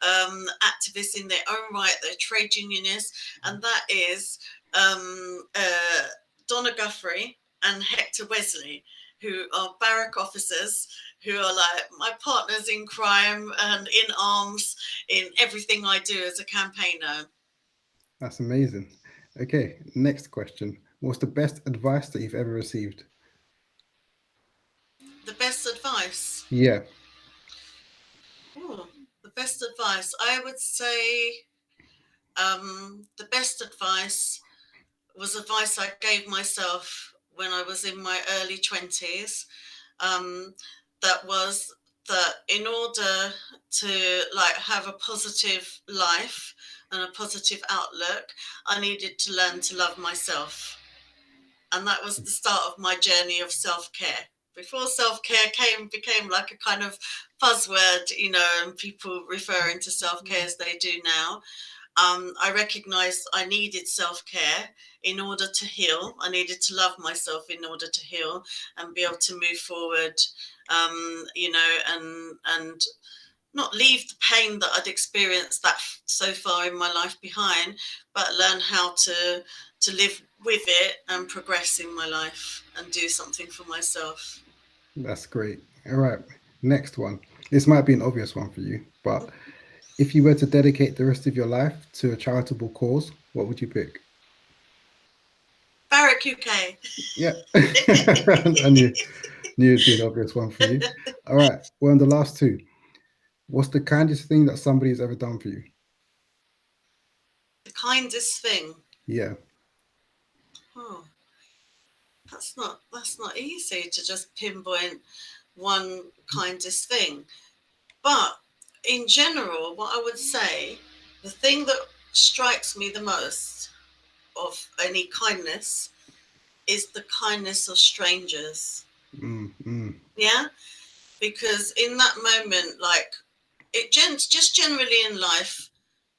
activists in their own right. They're trade unionists. And that is Donna Guthrie and Hector Wesley, who are BARAC officers, who are like my partners in crime and in arms in everything I do as a campaigner. That's amazing. Okay, next question. What's the best advice that you've ever received? The best advice? Yeah. Oh, the best advice. I would say the best advice was advice I gave myself when I was in my early 20s. That was that in order to have a positive life and a positive outlook, I needed to learn to love myself. And that was the start of my journey of self-care. Before self-care became like a kind of buzzword, and people referring to self-care as they do now. I recognized I needed self-care in order to heal. I needed to love myself in order to heal and be able to move forward, and not leave the pain that I'd experienced that so far in my life behind, but learn how to live with it and progress in my life and do something for myself. That's great. All right, next one. This might be an obvious one for you, but if you were to dedicate the rest of your life to a charitable cause, what would you pick? BARAC UK. Yeah. I knew it'd be an obvious one for you. All right, we're on the last 2. What's the kindest thing that somebody's ever done for you? The kindest thing? Yeah. Oh, that's not easy to just pinpoint one kindest thing. But in general, what I would say, the thing that strikes me the most of any kindness is the kindness of strangers. Yeah, because in that moment, just generally in life,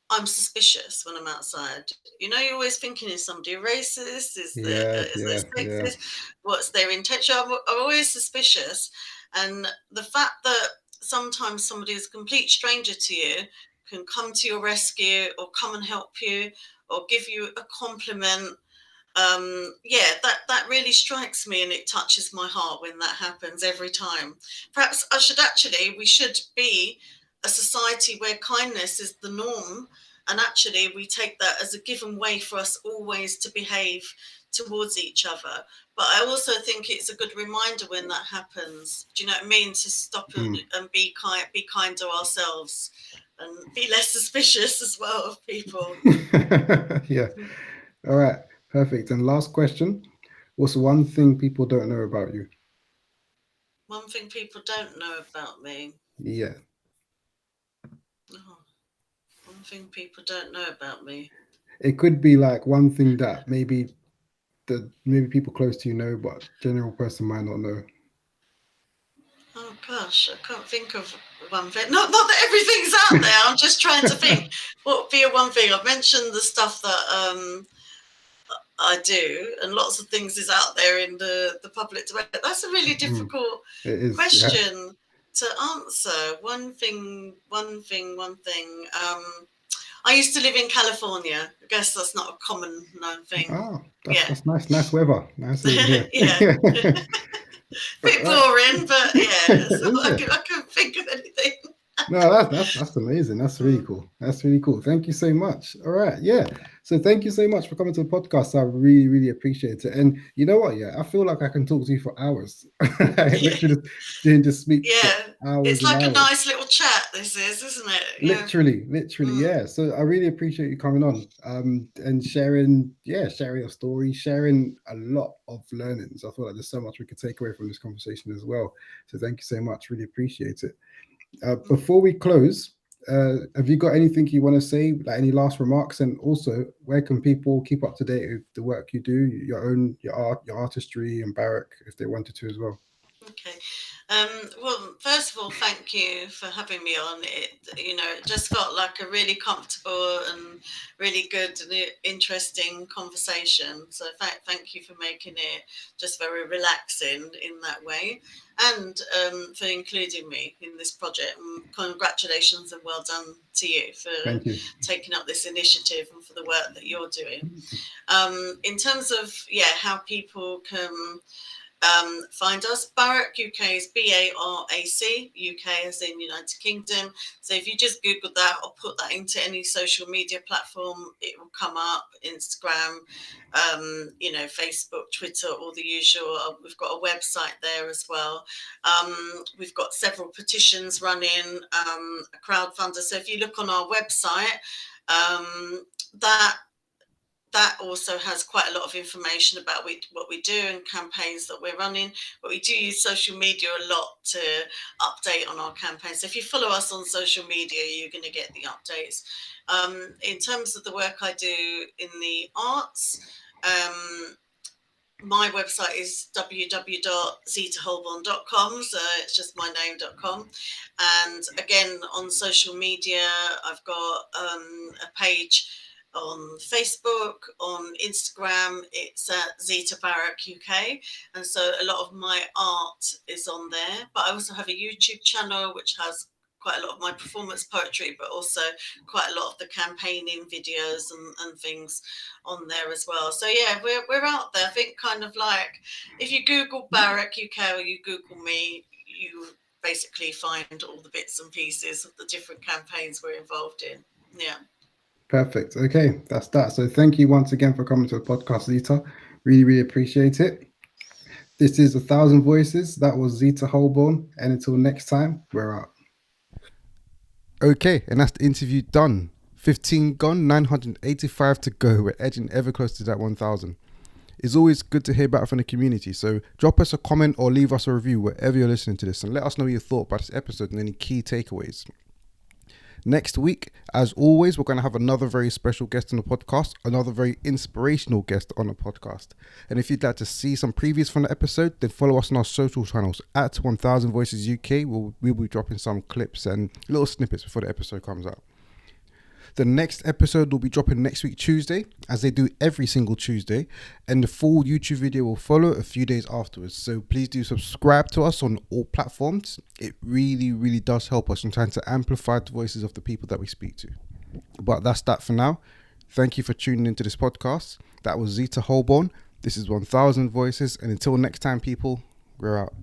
I'm suspicious when I'm outside. You're always thinking, is somebody racist? Is there sexist? What's their intention? I'm always suspicious. And the fact that sometimes somebody is a complete stranger to you can come to your rescue or come and help you or give you a compliment. That really strikes me, and it touches my heart when that happens every time. Perhaps we should be a society where kindness is the norm, and actually we take that as a given way for us always to behave towards each other. But I also think it's a good reminder when that happens, do you know what I mean, to stop and be kind to ourselves and be less suspicious as well of people. Yeah. All right. Perfect. And last question. What's one thing people don't know about you? One thing people don't know about me. Yeah. Oh, one thing people don't know about me. It could be like one thing that maybe people close to you know, but general person might not know. Oh gosh, I can't think of one thing. Not that everything's out there. I'm just trying to think what would be a one thing. I've mentioned the stuff that I do, and lots of things is out there in the public domain. That's a really difficult question to answer. One thing. I used to live in California. I guess that's not a common known thing. Oh, that's nice weather. Nice here. Yeah. Bit boring, but yeah. So I couldn't think of anything. No, that's amazing. That's really cool. That's really cool. Thank you so much. All right, yeah. So thank you so much for coming to the podcast. I really, really appreciate it. And you know what? Yeah, I feel like I can talk to you for hours. Literally just speak for hours. It's like a nice little chat. This is, isn't it? Literally, yeah. So I really appreciate you coming on and sharing your story, sharing a lot of learnings. I feel like there's so much we could take away from this conversation as well. So thank you so much. Really appreciate it. Before we close, have you got anything you want to say, like any last remarks? And also, where can people keep up to date with the work you do, your art, your artistry, and BARAC, if they wanted to as well? Okay. Well, first of all, thank you for having me on. It just felt like a really comfortable and really good and interesting conversation. So thank you for making it just very relaxing in that way, and for including me in this project. And congratulations and well done to you for taking up this initiative and for the work that you're doing. In terms of how people can find us, BARAC UK is BARAC, UK as in United Kingdom. So if you just Google that or put that into any social media platform, it will come up. Instagram, Facebook, Twitter, all the usual. We've got a website there as well. We've got several petitions running, a crowdfunder. So if you look on our website, that also has quite a lot of information about what we do and campaigns that we're running. But we do use social media a lot to update on our campaigns. So if you follow us on social media, you're going to get the updates. In terms of the work I do in the arts, my website is www.zitaholbourne.com, so it's just my name.com. And again, on social media, I've got a page on Facebook, on Instagram. It's at Zita BARAC UK, and so a lot of my art is on there. But I also have a YouTube channel which has quite a lot of my performance poetry, but also quite a lot of the campaigning videos and things on there as well. So yeah, we're out there. I think kind of like if you Google BARAC UK or you Google me, you basically find all the bits and pieces of the different campaigns we're involved in. Yeah. Perfect. Okay, that's that. So thank you once again for coming to the podcast, Zita. Really, really appreciate it. This is 1,000 Voices. That was Zita Holbourne. And until next time, we're out. Okay, and that's the interview done. 15 gone, 985 to go. We're edging ever close to that 1,000. It's always good to hear back from the community. So drop us a comment or leave us a review wherever you're listening to this, and let us know what you thought about this episode and any key takeaways. Next week, as always, we're going to have another very special guest on the podcast, another very inspirational guest on the podcast. And if you'd like to see some previews from the episode, then follow us on our social channels at 1000 Voices UK. We'll be dropping some clips and little snippets before the episode comes out. The next episode will be dropping next week, Tuesday, as they do every single Tuesday. And the full YouTube video will follow a few days afterwards. So please do subscribe to us on all platforms. It really, really does help us in trying to amplify the voices of the people that we speak to. But that's that for now. Thank you for tuning into this podcast. That was Zita Holbourne. This is 1000 Voices. And until next time, people, we're out.